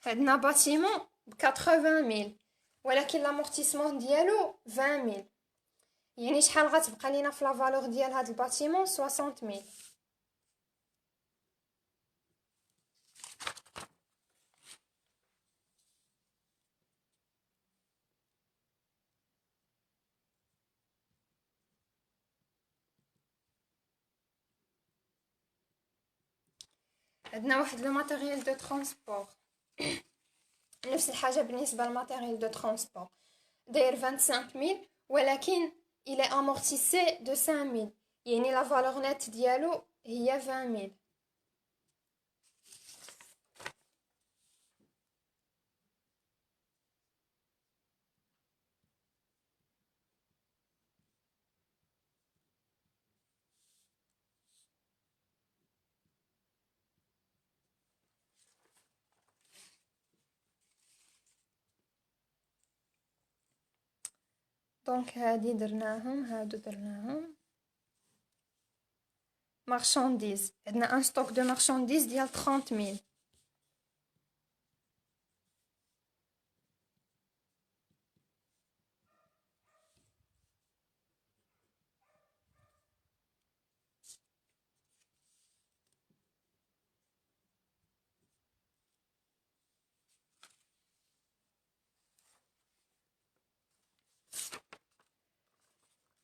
عندنا باتيمون ب 80,000 ولكن لامورتيسمون ديالو 20,000، يعني شحال غتبقى لينا في لا فالور ديال هاد الباتيمون؟ 60,000. عندنا واحد لو ماتيريال دو ترونسبور نفس الحاجه بالنسبه للماتيريال دو ترونسبور، داير 25,000 ولكن الى امورتيسي دو 5,000، يعني لا فالور نت ديالو هي 20,000. دونك هادو درناهم مارشانديز. عندنا ان ستوك دو مارشانديز ديال 30,000.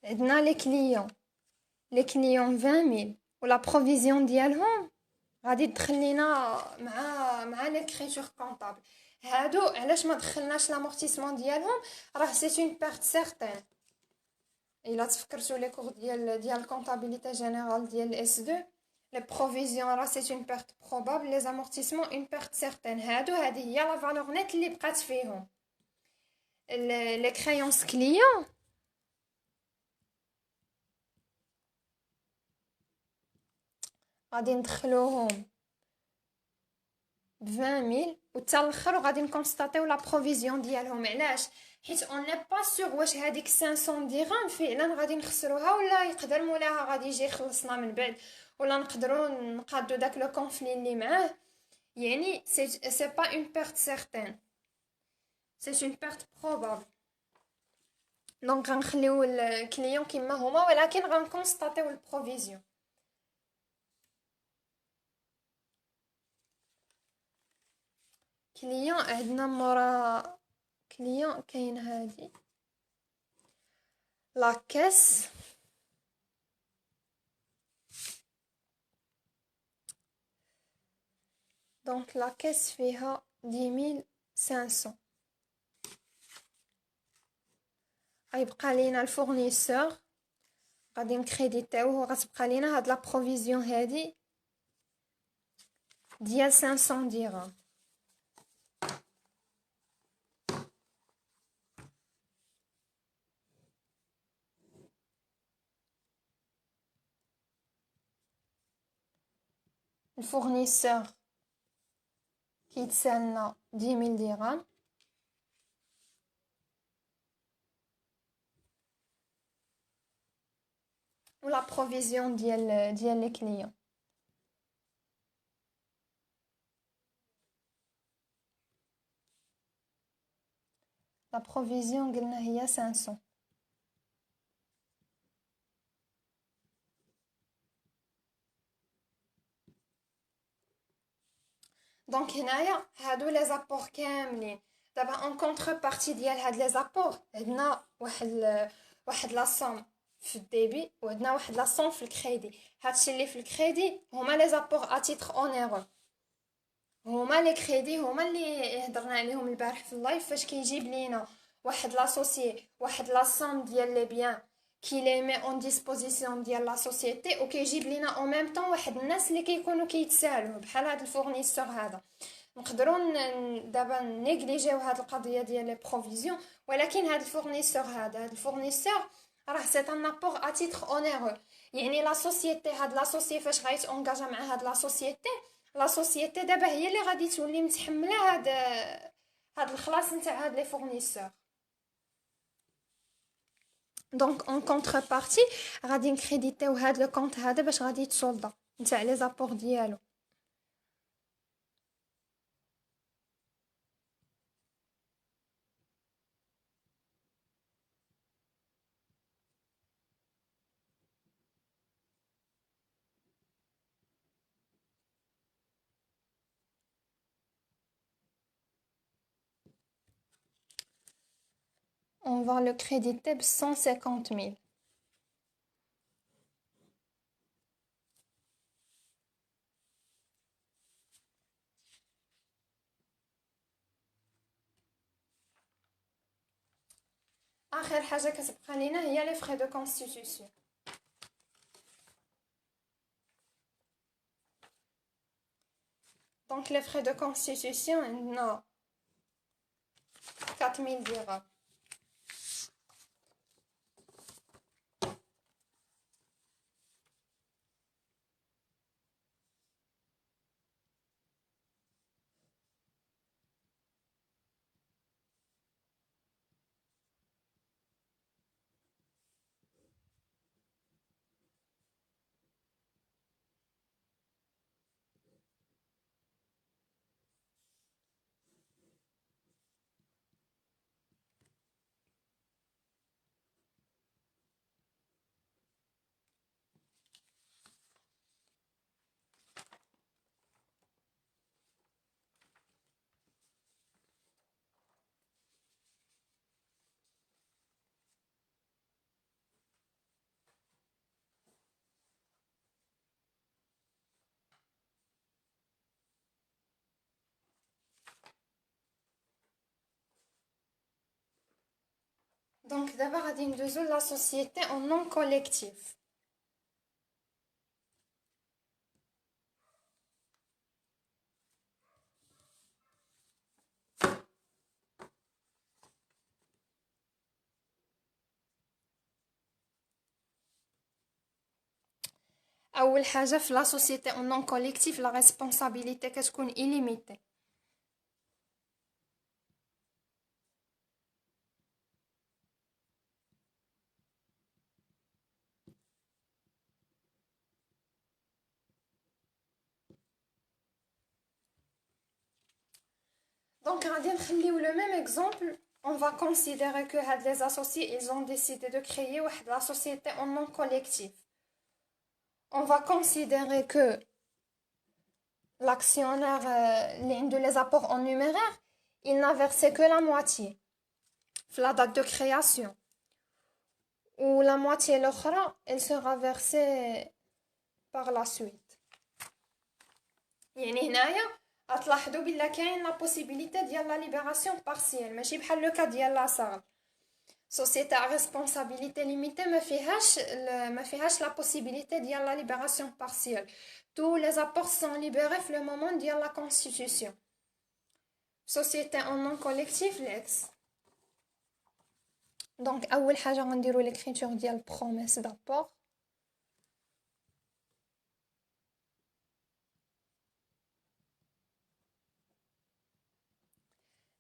عندنا لي كليون 20,000 ولا بروفيزيون ديالهم غادي تدخل لينا مع ليكريتور كونطابل. هادو علاش ما دخلناش لامورتيسمون ديالهم؟ راه سي اون بيرت سيغتين. الا تفكرتوا لي كور ديال الكونطابيليتي جينيرال ديال اس 2، لي بروفيزيون راه سي اون بيرت بروبابل، لي زامورتيسمون اون بيرت سيغتين. هذه هي لا فالور نيت اللي بقات فيهم. لي كريونس كليون غادي ندخلوهم ب 20,000 وتا الاخر وغادي نكونستاتيو لا بروفيزيون ديالهم. علاش؟ حيت اون ني با سور واش هذيك 500 درهم فعلا غادي نخسروها ولا يقدر مولاها غادي يجي يخلصنا من بعد، ولا نقدروا نقادو داك لو كونفلي اللي معاه. يعني سي با اون بيرت سيغتين، سي اون بيرت بروبابل. دونك غنخليو الكليون كيما هما ولكن غنكونستاتيو البروفيزيون. كليون عندنا مورا كليون كاين هادي لاكاس دونك لاكاس فيها 10500. غيبقى لينا الفورنيسور غادي نكريديتيوه وغتبقى لينا هاد لا بروفيزيون هادي ديال 500 درهم. الفورنيسور كيتسالنا 10000 درهم ولا بروفيزيون ديال لي كليون. لا بروفيزيون قلنا هي 500. دونك هنايا هادو لي زابور كاملين. دابا اون كونتر بارتي ديال هاد لي زابور عندنا واحد لا صوم في الديبي وعندنا واحد لا صوم في الكريدي. هادشي اللي في الكريدي هما لي زابور ا تيتر اونيرو، هما لي كريدي هما اللي هضرنا عليهم البارح في اللايف فاش كيجيب لينا واحد لاسوسيي واحد لا صوم ديال لي بيان كي لي مي اون ديسبوزيسيون ديال لا سوسيتي وكيجيب لينا او ميم طون واحد الناس اللي كيكونوا كيتسالوا بحال هذا الفورنيسور هذا. نقدروا دابا نيغليجيو هاد القضيه ديال لي بروفيزيون ولكن هاد الفورنيسور هاد الفورنيسور راه سيت ان ابور ا تيتر اونيرو. يعني لا سوسيتي هاد لا سوسيتي فاش غايتونجاجا مع هاد لا سوسيتي دابا هي اللي غادي تولي متحمله هاد الخلاص نتاع هاد لي فورنيسور. دونك اون كونتربارتي غادي نكريديتيو هاد لو كونط هذا باش غادي يتصولدا نتاع لي زابور ديالو. On va le créditer ب 150 000. اخر حاجه كتبقى لينا هي لي فري دو كونستيتيوسيون. دونك لي فري دو كونستيتيوسيون عندنا 4000 درهم. دونك دابا غادي ندوزو لا سوسيتي اون نون كوليكتيف. اول حاجه في لا سوسيتي اون نون كوليكتيف لا ريسبونسابيلتي كتكون إليميتي. دونك غادي نخليو لو ميم اكزامبل on va considérer que les associés, ils ont décidé de créer la société en nom collectif. On va considérer que l'actionnaire, l'un de les apports en numéraire, il n'a versé que la moitié, la date de création. Ou la moitié l'autre, elle sera versée par la suite. يعني هنايا غتلاحظوا بلا كاين لا بوسيبيليتي ديال لا ليبراسيون بارسيال ماشي بحال لو كا ديال لا صاغ سوسيتي ا ريسبونسابيلتي ليميتي ما فيهاش لا بوسيبيليتي ديال لا ليبراسيون بارسيال tous les apports sont libérés في le moment ديال la constitution société en nom collectif l'ex donc اول حاجه غنديروا l'écriture ديال promesse d'apport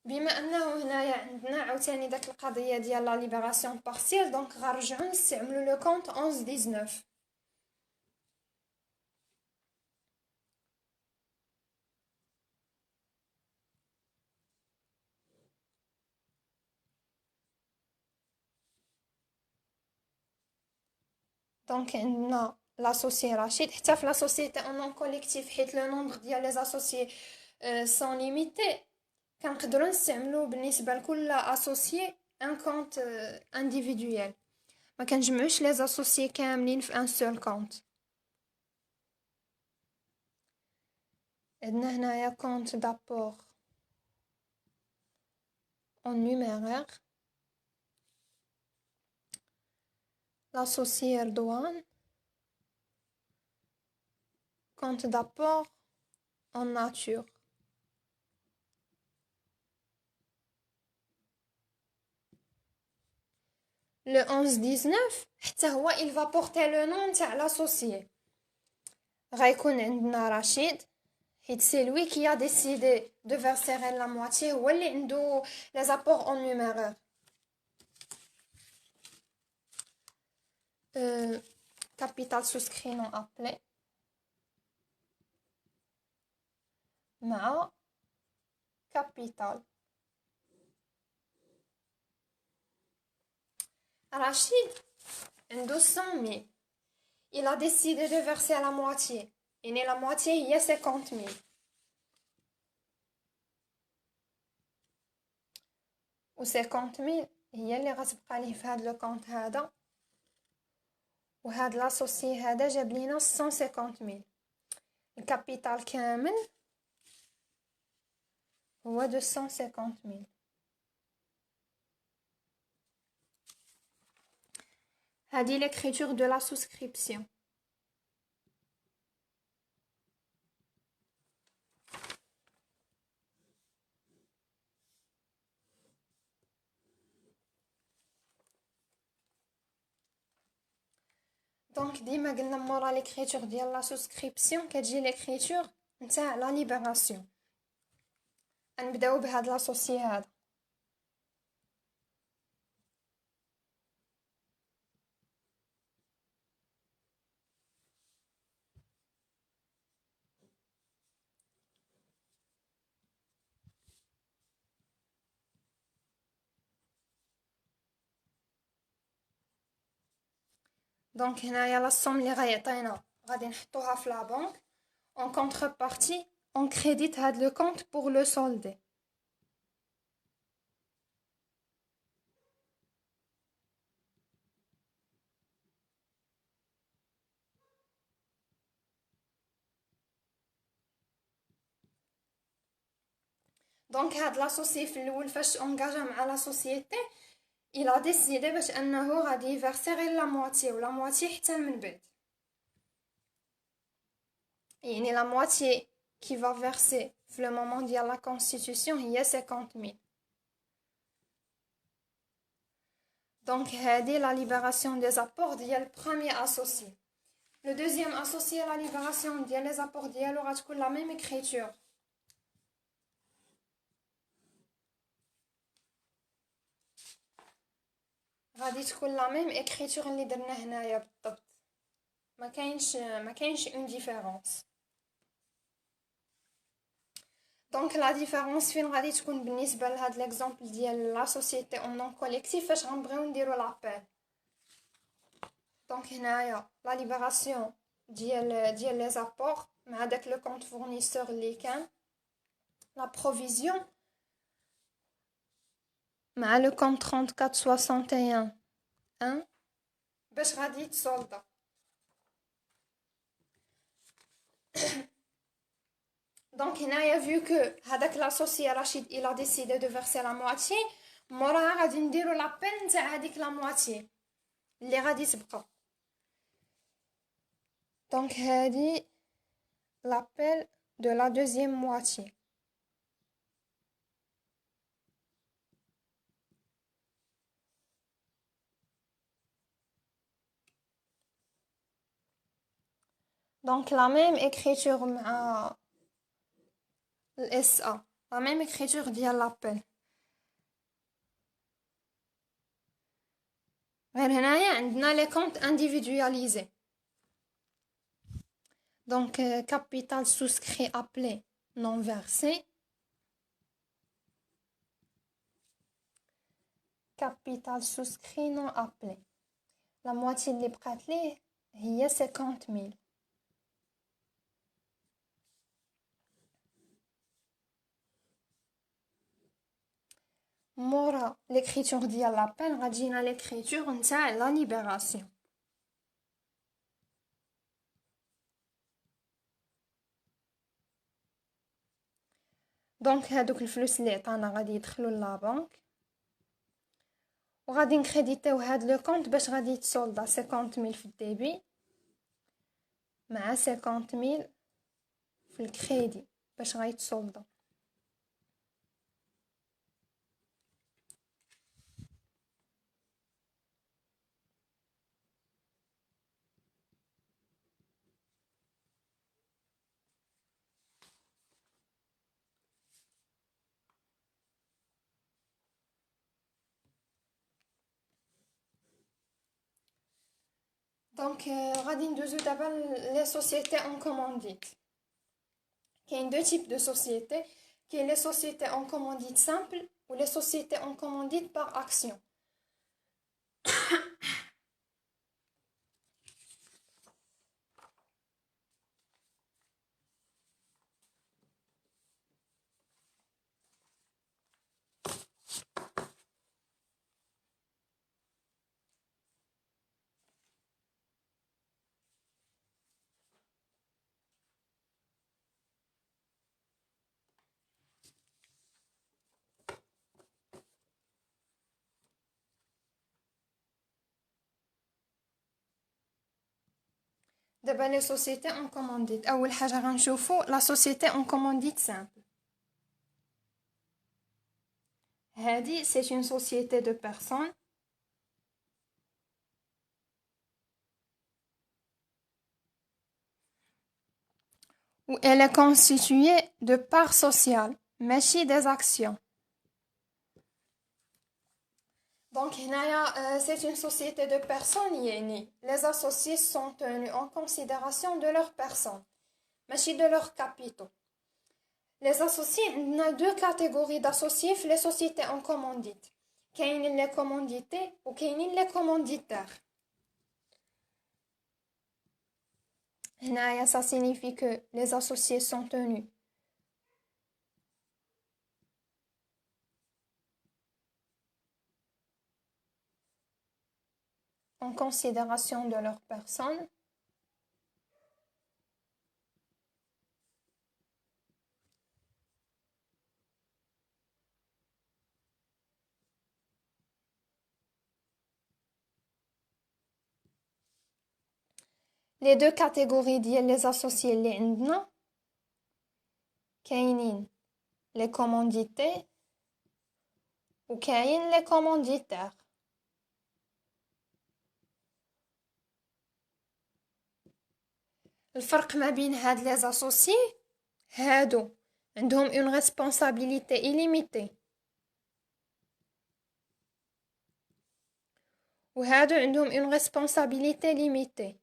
بما انه هنايا عندنا عاوتاني داك القضيه ديال لا ليبراسيون بارسيال دونك غنرجعوا نستعملوا لو كونط 11 19 دونك عندنا l'associé Rachid حتى في la société en nom collectif حيت le nombre ديال les associés sont limités كنقدروا نستعملوا بالنسبه لكل associé un compte individuel ما كنجمعوش les associés كاملين في un seul compte عندنا هنايا compte d'apport en numéraire l'associé Erdogan compte d'apport en nature le 11 19 حتى هو il va porter le nom تاع l'associé غيكون عندنا رشيد حيت c'est lui qui a décidé de verser la moitié هو اللي عنده les apports en numéraire capital souscrit non appelé مع capital Rachid عنده 100 000 il a décidé de verser la moitié et la moitié هي 50 000 و 50 000 هي اللي غتبقى ليه في هذا لو كونط هذا وهاد لاسوسي هذا جاب لينا 150 000 الكابيتال كامل هو 250 000 هذه l'écriture de la souscription دونك ديما قلنا مورا l'écriture ديال لا souscription كتجي l'écriture نتاع لا ليبراسيون غنبداو بهاد لاسوسي هذا دونك هنايا لا سوم اللي غيعطينا غادي نحطوها في لا بنك en contrepartie on crédite هاد لو compte pour le solder دونك هاد لاسوسي في الاول فاش انغاجا مع لا سوسيتي il a décidé باش انه غادي يفرسي غير لا مواتي ولا مواتي حتى من بعد يعني لا مواتي qui va verser في le moment ديال la constitution هي 50 000 دونك هذه la libération des apports ديال premier associé le deuxième associé la libération ديال les apports ديالو غتكون la même écriture غادي تكون لا ميم écriture اللي درنا هنايا بالضبط ما كاينش اون ديفيرونس دونك لا ديفيرونس فين غادي تكون بالنسبه لهاد ليكزامبل ديال لا سوسيتي اون نون كوليكتيف فاش غنبغيو نديرو لابيل. دونك هنايا لا ليبراسيون ديال لي زابور مع داك لو كونط فورنيسور اللي كان، لا بروفيزيون مع لو كونط 3461 1 باش غادي تصولدا. دونك هنايا فيو كو هذاك لاسوسي رشيد il a décidé de verser la moitié، موراها غادي نديرو لابيل نتاع هذيك لا موitié اللي غادي تبقى. دونك هادي l'appel de la deuxième moitié. Donc la même écriture مع ال SA، la même écriture ديال l'appel. غير هنايا عندنا les comptes individualisés. Donc capital souscrit appelé non versé. Capital souscrit non appelé. La moitié اللي بقات ليه هي 50,000. مورا l'écriture ديال l'appel غتجينا l'écriture نتاع la libération. دونك هادوك الفلوس اللي عطانا غادي يدخلوا لا بنك، وغادي نكريديتيو هاد لو كونط باش غادي يتصولدا 50,000 في الديبي مع 50,000 في الكريدي باش غيتصولدا. دونك غادي ندوزو دابا لي سوسيتي اون كومونديت. كاين دو تيب دو سوسيتي، كاين لي سوسيتي اون كومونديت سامبل و لي سوسيتي اون كومونديت باغ اكسيون. دابا لي سوسيتي اون كومونديت، اول حاجه غنشوفو لا سوسيتي اون كومونديت سامبل. هادي سي اون سوسيتي دو بيرسون où elle est constituée de parts sociales ماشي des actions. Donc هنايا c'est une société de personnes يعني les associés sont tenus en considération de leurs personnes ماشي de leurs capitaux. Les associés عندنا deux catégories d'associés في les sociétés en commandite. كاينين les commandités و كاينين les commanditaires. هنايا ça signifie que les associés sont tenus en considération de leur personne. Les deux catégories ديال les associés اللي عندنا كاينين les commandités و كاين les commanditaires. الفرق ما بين هاد les associés هادو عندهم une responsabilité illimitée و هادو عندهم une responsabilité limitée.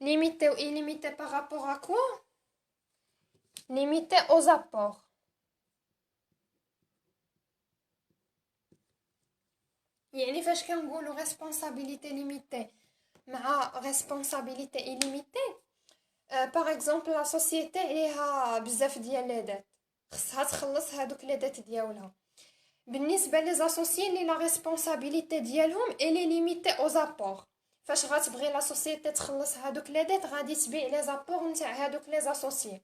Limité ou illimité par rapport à quoi? limité aux apports. يعني فاش كنقولوا responsabilité limitée مع responsabilité illimitée باغ اكزومبل لا سوسيتي ليها بزاف ديال لي دات خصها تخلص هادوك لي دات ديالها. بالنسبه لي زاسوسيي لي لا ريسبونسابيلتي ديالهم الي ليميتي او زابور. فاش غتبغي لا سوسيتي تخلص هادوك لي دات غادي تبيع لي زابور نتاع هادوك لي زاسوسيي.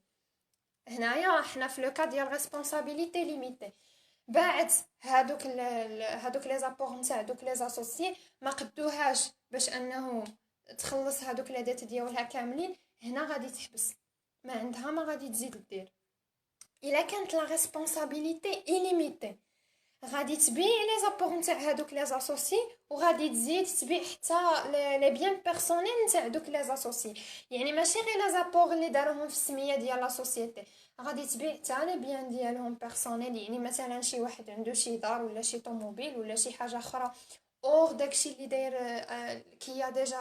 هنايا حنا في لو كا ديال ريسبونسابيلتي ليميتي بعد هادوك لي زابور نتاع دوك لي زاسوسيي ما قدوهاش باش انه تخلص هادوك لي دات ديالها كاملين، هنا غادي تحبس ما عندها ما غادي تزيد دير. الا كانت لا ريسبونسابيلتي illimitée غادي تبيع لي زابور نتاع هادوك لي زاسوسي وغادي تزيد تبيع حتى لي بيان بيرسونيل نتاع دوك لي زاسوسي. يعني ماشي غير لي زابور اللي داروهم في السميه ديال لا سوسيتي، غادي تبيع حتى لي بيان ديالهم بيرسونيل. يعني مثلا شي واحد عنده شي دار ولا شي طوموبيل ولا شي حاجه اخرى اور داكشي اللي داير كي ديجا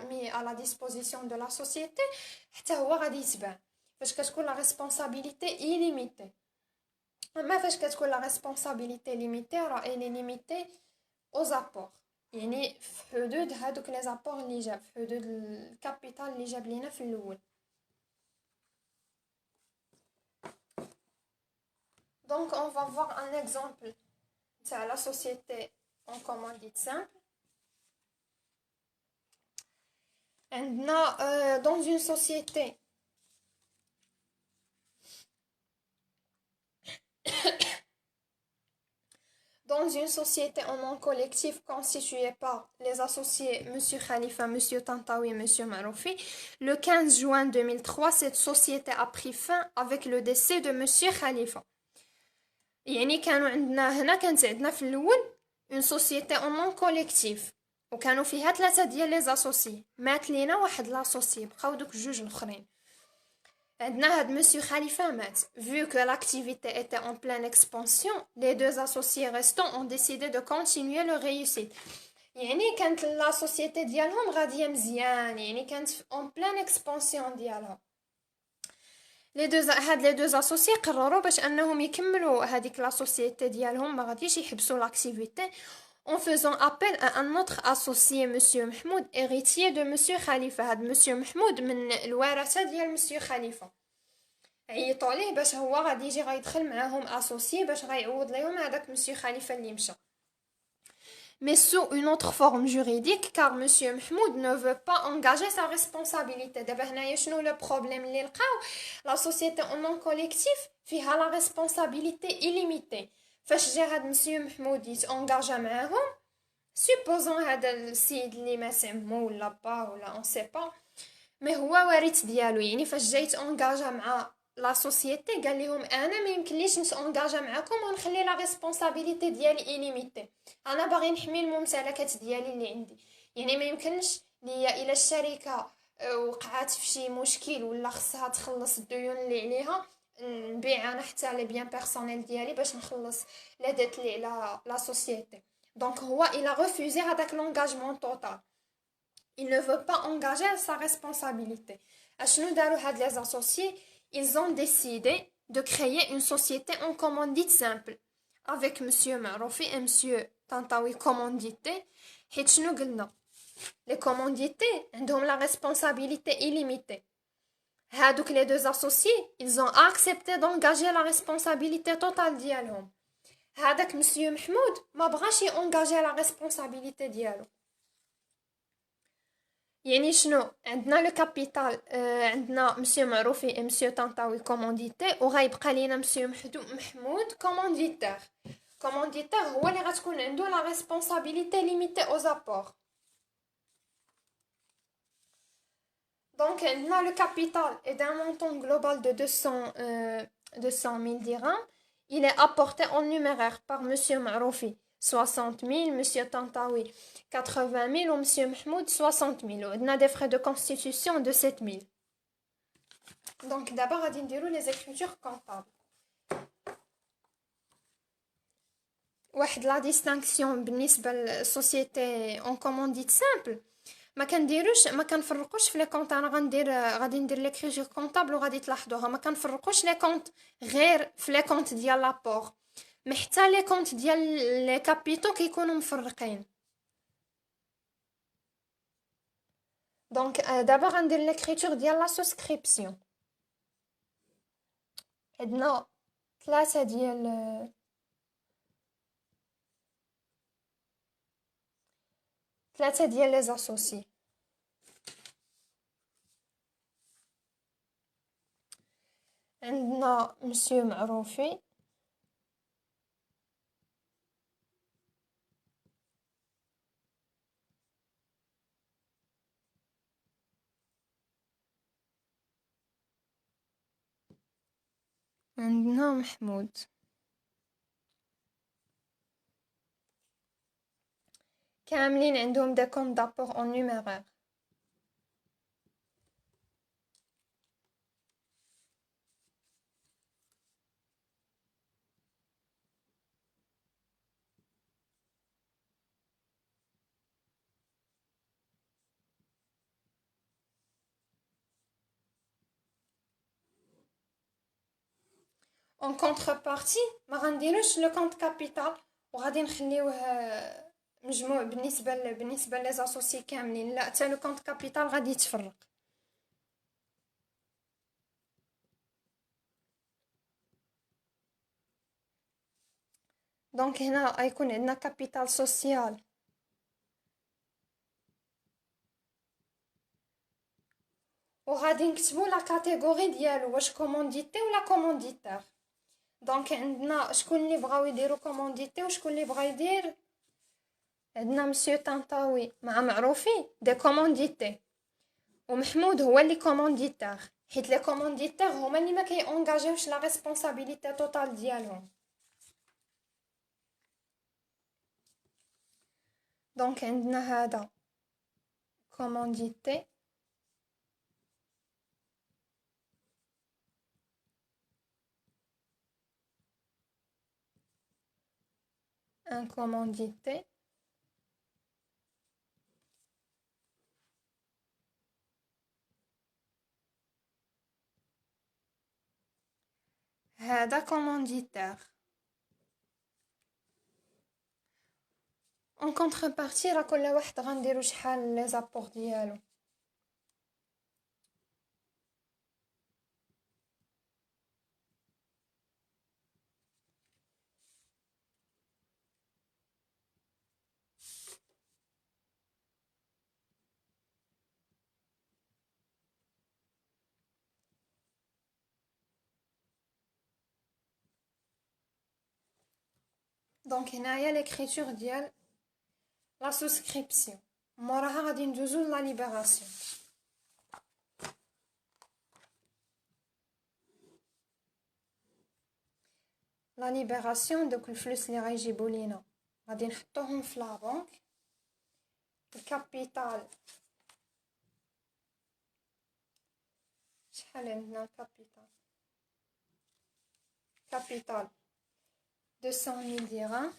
مي على ديسبوزيسيون دو لا سوسيتي حتى هو غادي يتباع فاش كتكون لا ريسبونسابيلتي illimitée. اما فاش كتكون لا ريسبونسابيلتي ليميتي راه الي ليميتي او زابور، يعني في حدود هادوك لي زابور اللي جاب في حدود الكابيتال اللي جاب لينا في الاول. دونك اون فا فوار ان اكزامبل تاع لا سوسيتي اون كومانديت سامبل. عندنا dans une société dans une société en nom collectif constituée par les associés Monsieur Khalifa, Monsieur Tantawi et Monsieur Maroufi, le 15 juin 2003, cette société a pris fin avec le décès de Monsieur Khalifa. يعني كانوا عندنا هنا كانت عندنا في الأول une société en nom collectif وكانوا فيها 3 ديال لي زاسوسي، مات لينا واحد لاسوسي بقاو دوك جوج الاخرين. عندنا هاد مسيو خليفة مات. Vu que l'activité était en pleine expansion, les deux associés restants ont décidé de continuer leur réussite. يعني كانت لا سوسيتي ديالهم غاديه مزيان، يعني كانت en pleine expansion ديالها. لي دو اسوسيي قرروا باش انهم يكملوا هذيك لا سوسيتي ديالهم، ما غاديش يحبسوا لاكتيفيتي en faisant appel à un autre associé monsieur Mahmoud héritier de monsieur Khalifa. هاد monsieur محمود من الورثه ديال monsieur خليفه، عيطوا ليه باش هو غادي يجي غيدخل معاهم اسوسيي باش غيعوض ليهم هذاك monsieur خليفه اللي مشى. Mais sous une autre forme juridique car monsieur Mahmoud ne veut pas engager sa responsabilité. دابا هنايا شنو لو بروبليم اللي لقاو؟ لا سوسيتي اون نون كوليكتيف فيها لا ريسبونسابيلتي illimitée. فاش جا هاد مسيو محمود يتونجاجا معاهم، سوبوزون هذا السيد اللي ما سمو ولا با ولا اون سي با مي هو وارث ديالو، يعني فاش جا يتونجاجا مع لا سوسيتي قال لهم انا ما يمكنليش نتونجاجا معكم ونخلي لا ريسبونسابيلتي ديالي illimitée، انا باغي نحمي الممتلكات ديالي اللي عندي. يعني ما يمكنش ليا الى الشركه وقعات في شي مشكل ولا خصها تخلص الديون اللي عليها نبيع انا حتى لي بيان بيرسونيل ديالي باش نخلص لا ديت لي لا سوسيتي. دونك هو il a refusé هذاك l'engagement total. Il ne veut pas engager sa responsabilité. اشنو داروا هاد les associés؟ Ils ont décidé de créer une société en commandite simple avec monsieur Maroufi et monsieur Tantawi commandité. حيت شنو قلنا؟ les commandités عندهم la responsabilité illimitée. هادوك les deux associés ils ont accepté d'engager la responsabilité totale ديالهم. هذاك مسيو محمود ما بغاش يونجاجي لا ريسبونسابيلتي ديالو. يعني شنو عندنا لو كابيتال عندنا مسيو معروفي مسيو طنطاوي كومونديتي وغيبقى لينا مسيو محمود كومونديتور. كومونديتور هو اللي غتكون عنده لا ريسبونسابيلتي ليميتي او زابور. دونك عندنا لو كابيتال est d'un montant global de 200 000 dirhams. Il est apporté en numéraire par monsieur Maroufi 60 000, monsieur Tantawi 80 000 ou monsieur Mahmoud 60 000. On a des frais de constitution de 7 000. Donc d'abord غادي نديرو les écritures comptables. واحد la distinction بالنسبة للصوصيتي en commandite simple. ما كنفرقوش في لي كونط. انا غادي ندير ليكريجور كونطابل وغادي تلاحظوها ما كنفرقوش لي كونط غير في لي كونط ديال لابور، مي حتى لي كونط ديال لي كابيتو كيكونوا مفرقين. دونك دابا غندير ليكريتور ديال لا سوسكريبسيون. عندنا ثلاثه ديال لي زاسوسي. عندنا مسيو معروفي، عندنا محمود، كاملين عندهم دي كونط دابور اون نيميرير. اون كونتربارتي ما غنديروش لو كونط كابيتال وغادي نخليوه مجموع بالنسبه لي زاسوسي كاملين، لا حتى لو كونط كابيتال غادي يتفرق. دونك هنا غيكون عندنا كابيتال سوسيال وغادي نكتبو لا كاتيجوري ديالو واش كومونديتي ولا كومونديتور. دونك عندنا شكون اللي بغاو يديروا كومونديتي وشكون اللي بغا يدير. عندنا مسيو طنطاوي مع معروفي دي كومونديتي ومحمود هو اللي كومونديتور، حيت لي كومونديتور هما اللي ما كيونغاجيوش لا ريسبونسابيلتي توتال ديالهم. دونك عندنا هذا كومونديتي ان كومونديتي هذا كومونديتور. اون كونتربارتي راه كل واحد غنديرو شحال لي زابور ديالو. دونك هنايا ليكريتور ديال لا سوسكريبسيون، موراها غادي ندوزو لا ليبراسيون. لا ليبراسيون دوك الفلوس اللي غيجيبوا لينا غادي نحطوهم في لا بنك. الكابيتال شحال عندنا؟ الكابيتال 200,000 درهم.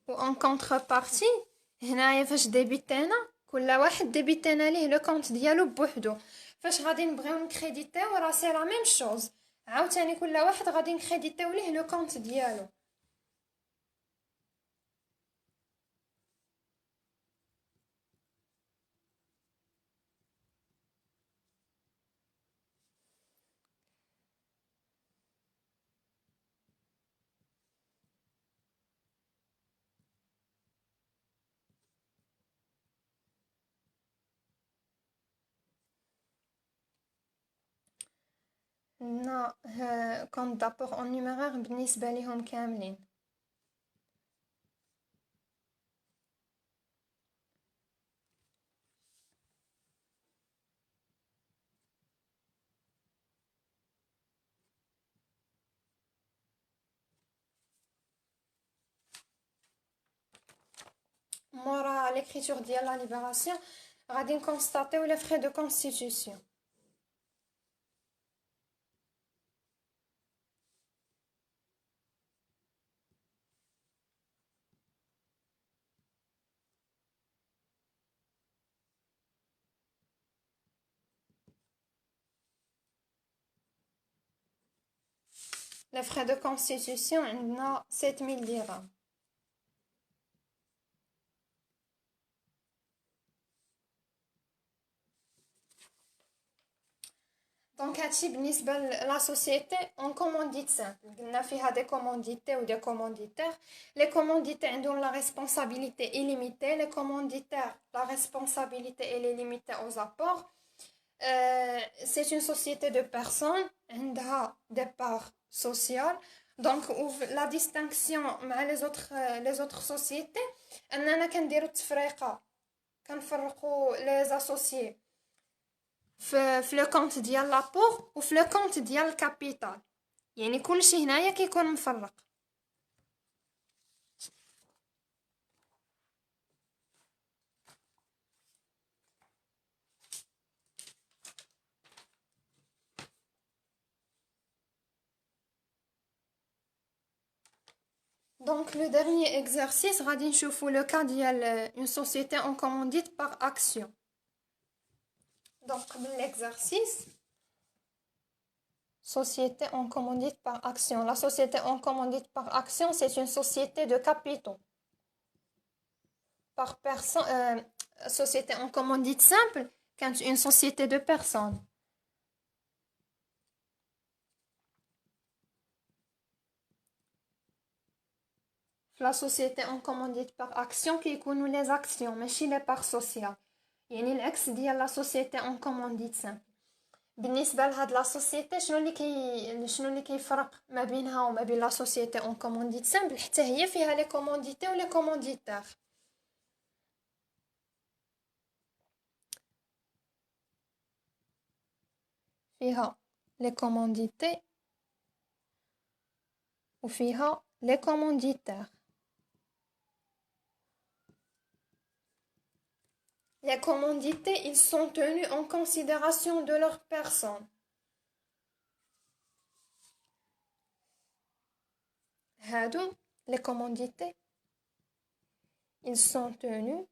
و اون كونتربارتي هنايا فاش ديبيتينا كل واحد ديبيتينا ليه لو كونط ديالو بوحدو. فاش غادي نبغيو نكريديتيو راه سي لا ميم شوز، عاوتاني كل واحد غادي نكريديتيو ليه لو كونط ديالو. عندنا كونط دابور اون نيميرير بالنسبه ليهم كاملين. مورا ليكريتور ديال لا ليبراسيون غادي نكونستاتيو لي فري دو كونستيتيوسيون. Les frais de constitution عندنا 7000 dirhams. دونك هادشي بالنسبه لا سوسيتي اون كومونديت سامبل. قلنا فيها دي كومونديتي و دي كومونديتير. لي كومونديتي عندهم لا ريسبونسابيلتي illimitée. لي كومونديتير لا ريسبونسابيلتي elle est limitée aux apports. C'est une société de personnes عندها des parts sociales. Donc la distinction مع les autres sociétés اننا كنديروا التفريقه كنفرقوا les associés في لو كونت ديال لابور وفي لو كونت ديال الكابيتال. يعني كلشي هنايا كيكون مفرق. Donc le dernier exercice غادي نشوفوا le cas ديال une société en commandite par action. Donc l'exercice société en commandite par action. La société en commandite par action, c'est une société de capitaux. Par personne, société en commandite simple, quand une société de personnes. La société en commandite par action qui يكونوا les actions ماشي les parts sociales. يعني العكس ديال la société en commandite simple. بالنسبه لهاد لا سوسيتي شنو اللي كيفرق ما بينها وما بين لا سوسيتي اون كومونديت سامبل؟ حتى هي فيها لي كومونديتي و لي كومونديتير. فيها لي كومونديتي وفيها لي كومونديتير. Les commandités, ils sont tenus en considération de leur personne. هادو les commandités, ils sont tenus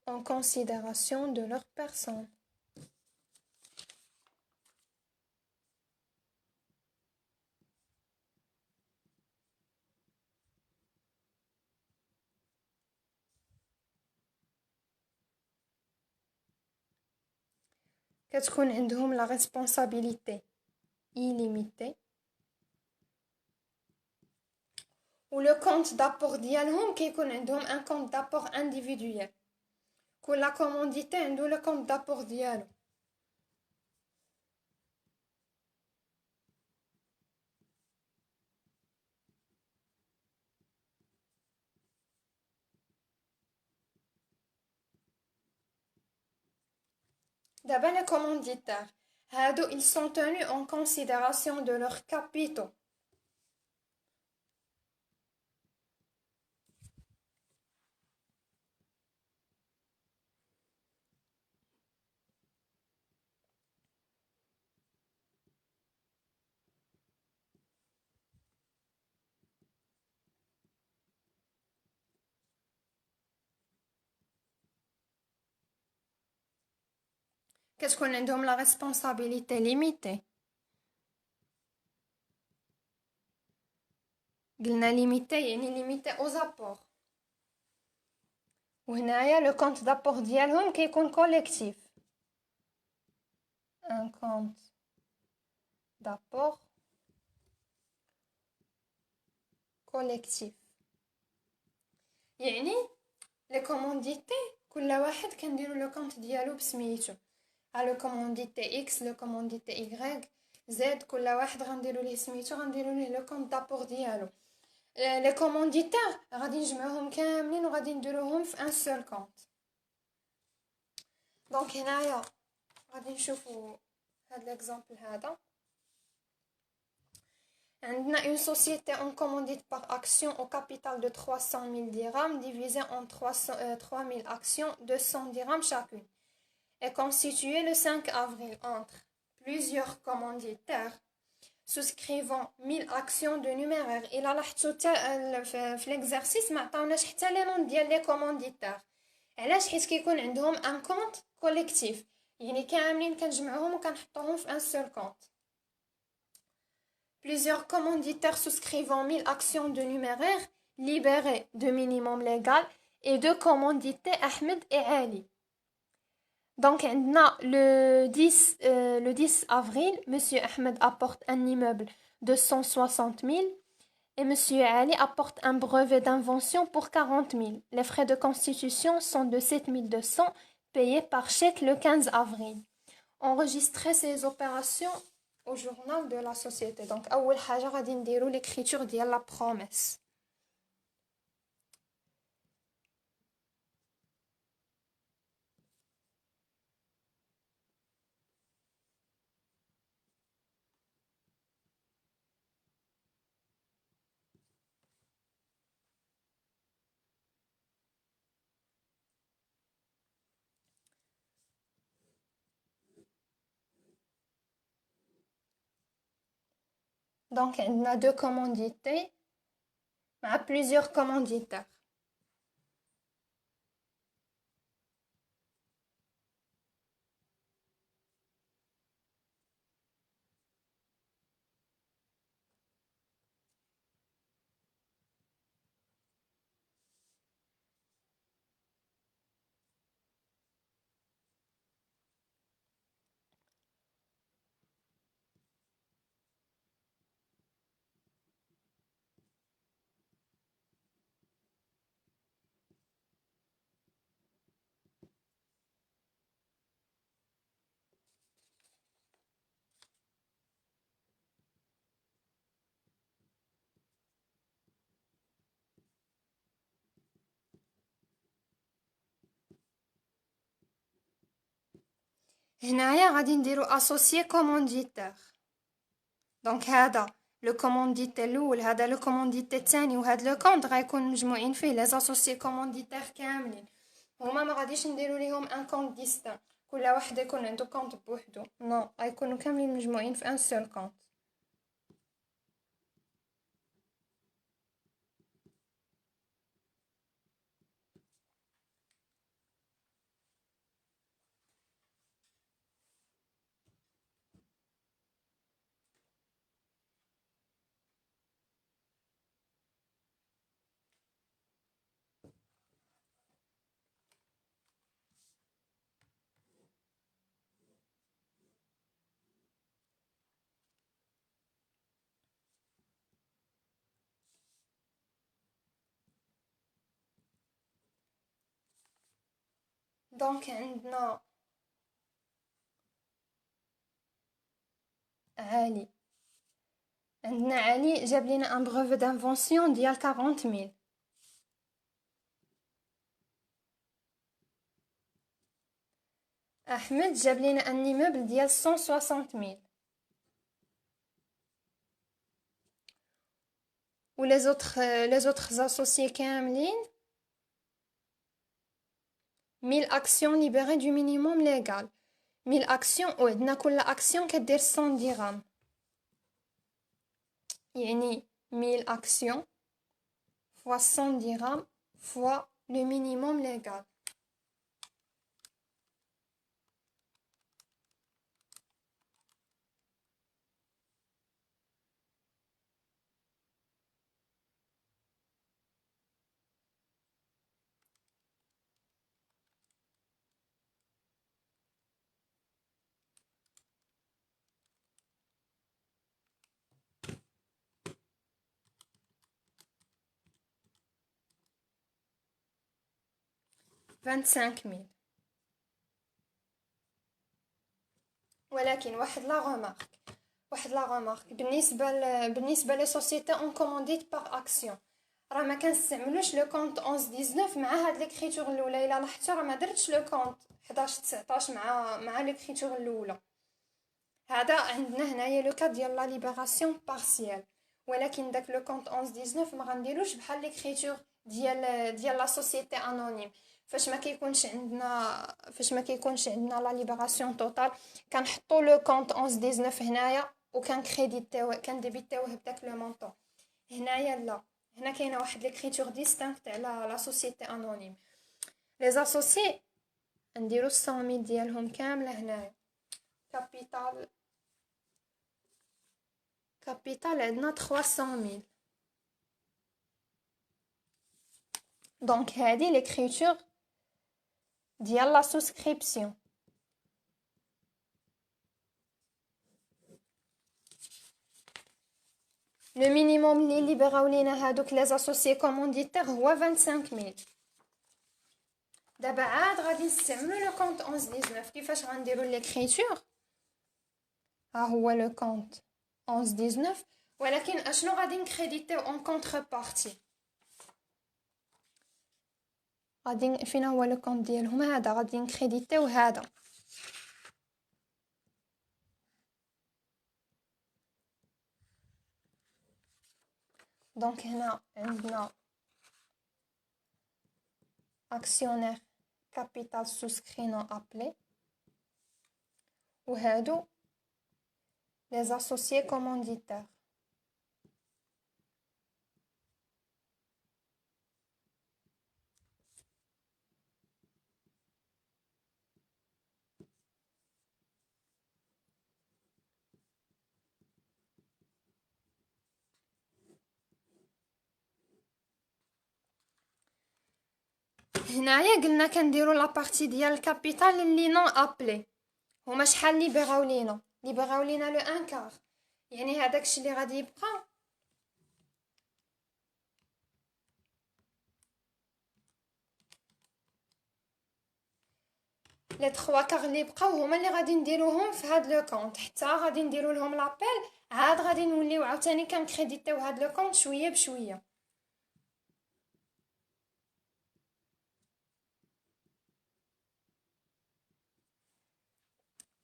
en considération de leur personne. كتكون عندهم la responsabilité illimitée و le compte d'apport ديالهم كيكون عندهم un compte d'apport individuel. كل commandité عنده le compte d'apport ديالو. D'abord les commanditaires. هادو ils sont tenus en considération de leurs capitaux. كتكون عندهم la responsabilité limitée. قلنا limitée يعني limitée aux apports. وهنايا le compte d'apport ديالهم كيكون collectif. Un compte d'apport collectif. يعني les commandités كل واحد كنديروا لو كونت ديالو بسميتو. le commandité X, le commandité Y, Z, كل واحد غنديروا ليه سميتو غنديروا ليه لو كونت دابور ديالو. لي كومونديتير غادي نجمعوهم كاملين وغادي نديروهم في ان سول كونت. دونك هنايا غادي نشوفوا هاد ليكزامبل هذا. عندنا une société en commandite par action au capital de 300 000 dirhams divisé en 3000 actions de 100 dirhams chacune est constituée le 5 avril entre plusieurs commanditaires souscrivant 1000 actions de numéraire. إلا لاحظتوا في l'exercice ما عطاوناش حتى لي نون ديال لي كومونديتير. علاش؟ حيت كيكون عندهم ان كونت كوليكتيف، يعني كاملين كنجمعوهم وكنحطوهم في ان سول كونت. Plusieurs commanditaires souscrivant 1000 actions de numéraire libérés de minimum légal et deux commandités Ahmed et Ali. Donc, le 10 avril, Monsieur Ahmed apporte un immeuble de 160 000 et Monsieur Ali apporte un brevet d'invention pour 40 000. Les frais de constitution sont de 7 200 payés par chèque le 15 avril. Enregistrer ces opérations au journal de la société. Donc, أول حاجة غادي نديرو l'écriture ديال la promesse. Donc, on a deux commandités, à plusieurs commanditaires. هنايا غادي نديرو associé commanditaire. دونك هذا لو كومونديتي الاول هذا لو كومونديتي الثاني وهذا لو كونط غيكون مجموعين فيه لي اسوسيي كومونديتير كاملين هما ما غاديش نديرو ليهم ان كونط ديستان كل واحد يكون عنده كونط بوحدو نو غيكونوا كاملين مجموعين في ان سول كونط 'دونك عندنا علي جاب لينا ان بروفي دانفونسيون ديال 40000 احمد جاب لينا ان ايموبل ديال 160000 و لي زوتر اسوسيي كاملين 1000 actions libérées du minimum légal 1000 actions وعندنا كل اكسيون كدير 100 درهم يعني 1000 actions fois 100 dirhams fois le minimum légal. vingt-cinq mille. ولكن واحد لا غومارك بالنسبه لي سوسيتي اون كومونديت باغ اكسيون راه ما كنستعملوش لو كونط 11 19 مع هاد ليكريتور الاولى الا لاحظتوا راه ما درتش لو كونط 11 19 مع ليكريتور الاولى هذا عندنا هنايا لو كاد ديال لا ليبراسيون بارسيال ولكن داك لو كونط 11 19 ما غنديروش بحال ليكريتور ديال لا سوسيتي انونيم فاش ما كيكونش عندنا لا ليبراسيون توتال كنحطوا لو كونط 11 19 هنايا كنديبيتيوه بداك لو مونطون هنايا لا هنا كاينه واحد ليكريتور ديستانكت على لا سوسيتي انونيم لي اسوسي نديرو 100000 ديالهم كامله هنايا capital عندنا 300 000. Donc هذه l'écriture ديال la souscription. Le minimum اللي libéraو لينا هادوك les associés commanditaires هو 25 000. دابا عاد غادي نستعملو لو كونت 11-19. كيفاش غنديرو l'écriture؟ ها هو لو كونت 11-19 ولكن اشنو غادي نكريديتيو اون كونتربارتي؟ غادي فين هو لو كونت ديالهم؟ هذا غادي نكريديتيو هذا. دونك هنا عندنا actionnaire capital souscrit non appelé وهادو les associés commanditaires. هنايا قلنا كنديرو لا بارتي ديال الكابيتال اللي نون ابلي. هما شحال ليبيراو لينا؟ ليبيراو لينا لو ان كار. يعني هذاك الشيء اللي غادي يبقى لي 3 كار اللي بقاو هما اللي غادي نديروهم في هاد لو كونط حتى غادي نديرو لهم لابيل. عاد غادي نوليو عاوتاني كنكريديتيو هاد لو كونط شويه بشويه.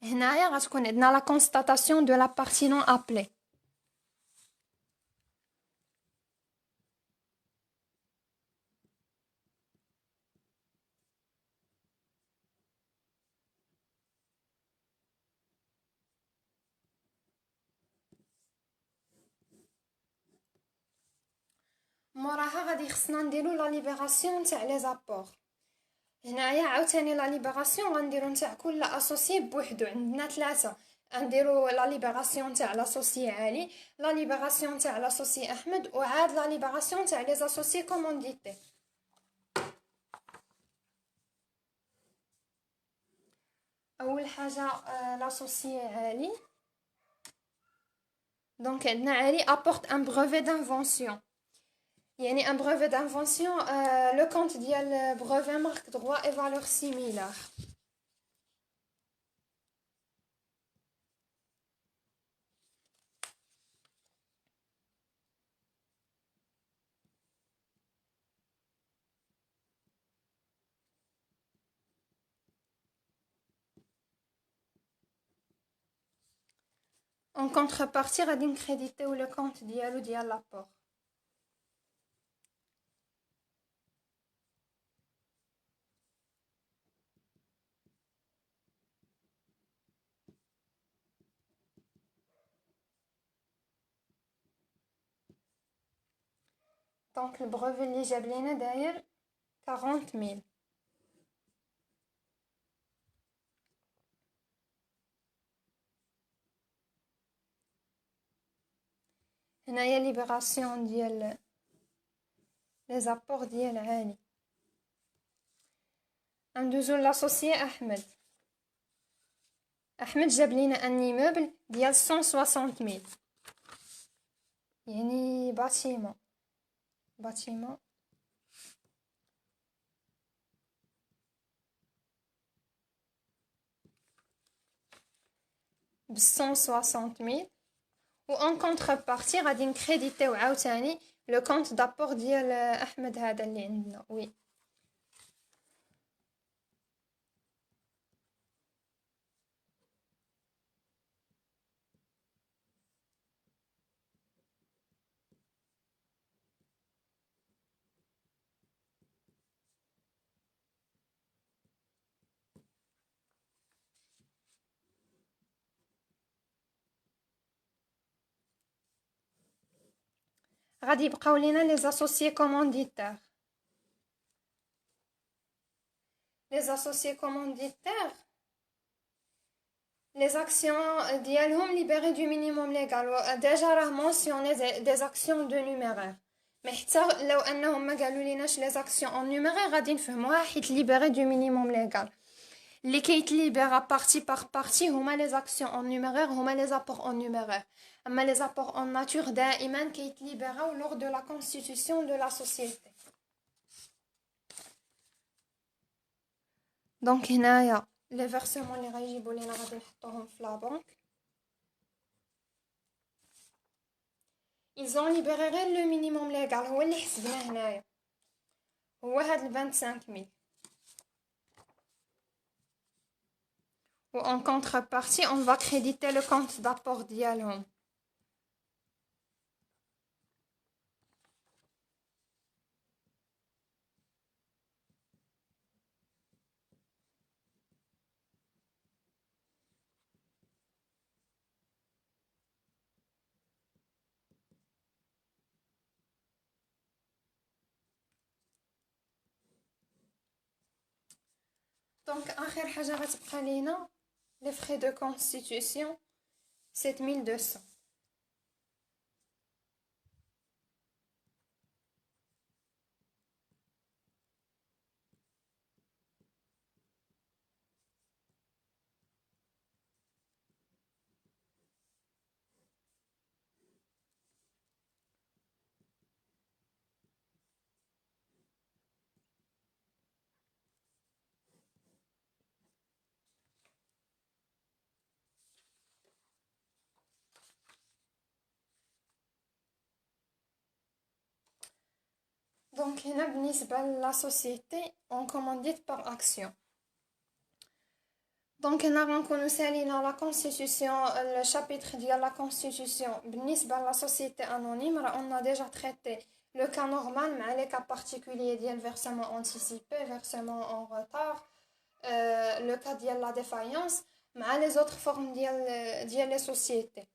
هنايا غتكون عندنا لا كونستاتاسيون دو لا بارتي نون ابلي. موراها غادي خصنا نديرو لا ليبراسيون تاع لي زابور. هنايا عاوتاني لا ليبراسيون غنديرو نتاع كل اسوسي بوحدو. عندنا 3. نديرو لا ليبراسيون تاع لاسوسي علي، لا ليبراسيون تاع لاسوسي احمد، وعاد لا ليبراسيون تاع لي اسوسي كومونديتي. اول حاجه لاسوسي علي. دونك عندنا علي apporte un brevet d'invention. يعني un brevet d'invention le compte ديال brevet marque droit et valeur similaire. En contrepartie غادي نكريديتيو لو كونت ديالو ديال لابور. دونك البروفي اللي جاب لينا داير 40,000. هنايا ليبراسيون ديال لي زابور ديال علي. ندوزو لاسوسيي احمد. احمد جاب لينا ان ايموبل ديال 160,000. يعني باتيمون ب 160,000. و en contrepartie غادي نكريديتيو عاوتاني لو كونت دابور ديال احمد هذا اللي عندنا. وي غادي يبقاو لينا لي اسوسيي كومونديتير. لي اسوسيي كومونديتير les actions ديالهم libérées du minimum légal déjà راه mentionné des actions de numéraire mais حتى لو انهم ما قالوا ليناش les actions en numéraire غادي نفهموها حيت libérées du minimum légal اللي كيتليبر partie par partie هما les actions en numéraire هما les apports en numéraire اما les apports en nature دائما كيتليبراو lors de la constitution de la société. دونك هنايا لي فيرسمون اللي غيجيبوا لينا غادي نحطوهم في لا بنك. ils ont libéré غير لو مينيموم ليغال هو اللي حسبناه هنايا هو هاد ال 25000 و en contrepartie on va créditer le compte d'apport ديالهم. دونك اخر حاجه غتبقى لينا les frais de constitution 7200. دونك هنا بالنسبه لا سوسيتي اون كومونديت بار اكسيون. دونك هنا غنكونو سالينا لا كونستيتيوسيون الشابيتر ديال لا كونستيتيوسيون بالنسبه لا سوسيتي انونيم راه اون ديجا تريتي لو كا نورمال مع لي كا بارتيكولير ديال فيرسمون انتيسيبي فيرسمون اون روتار لو كا ديال لا ديفايونس مع لي زوتر فورم ديال لي سوسيتي.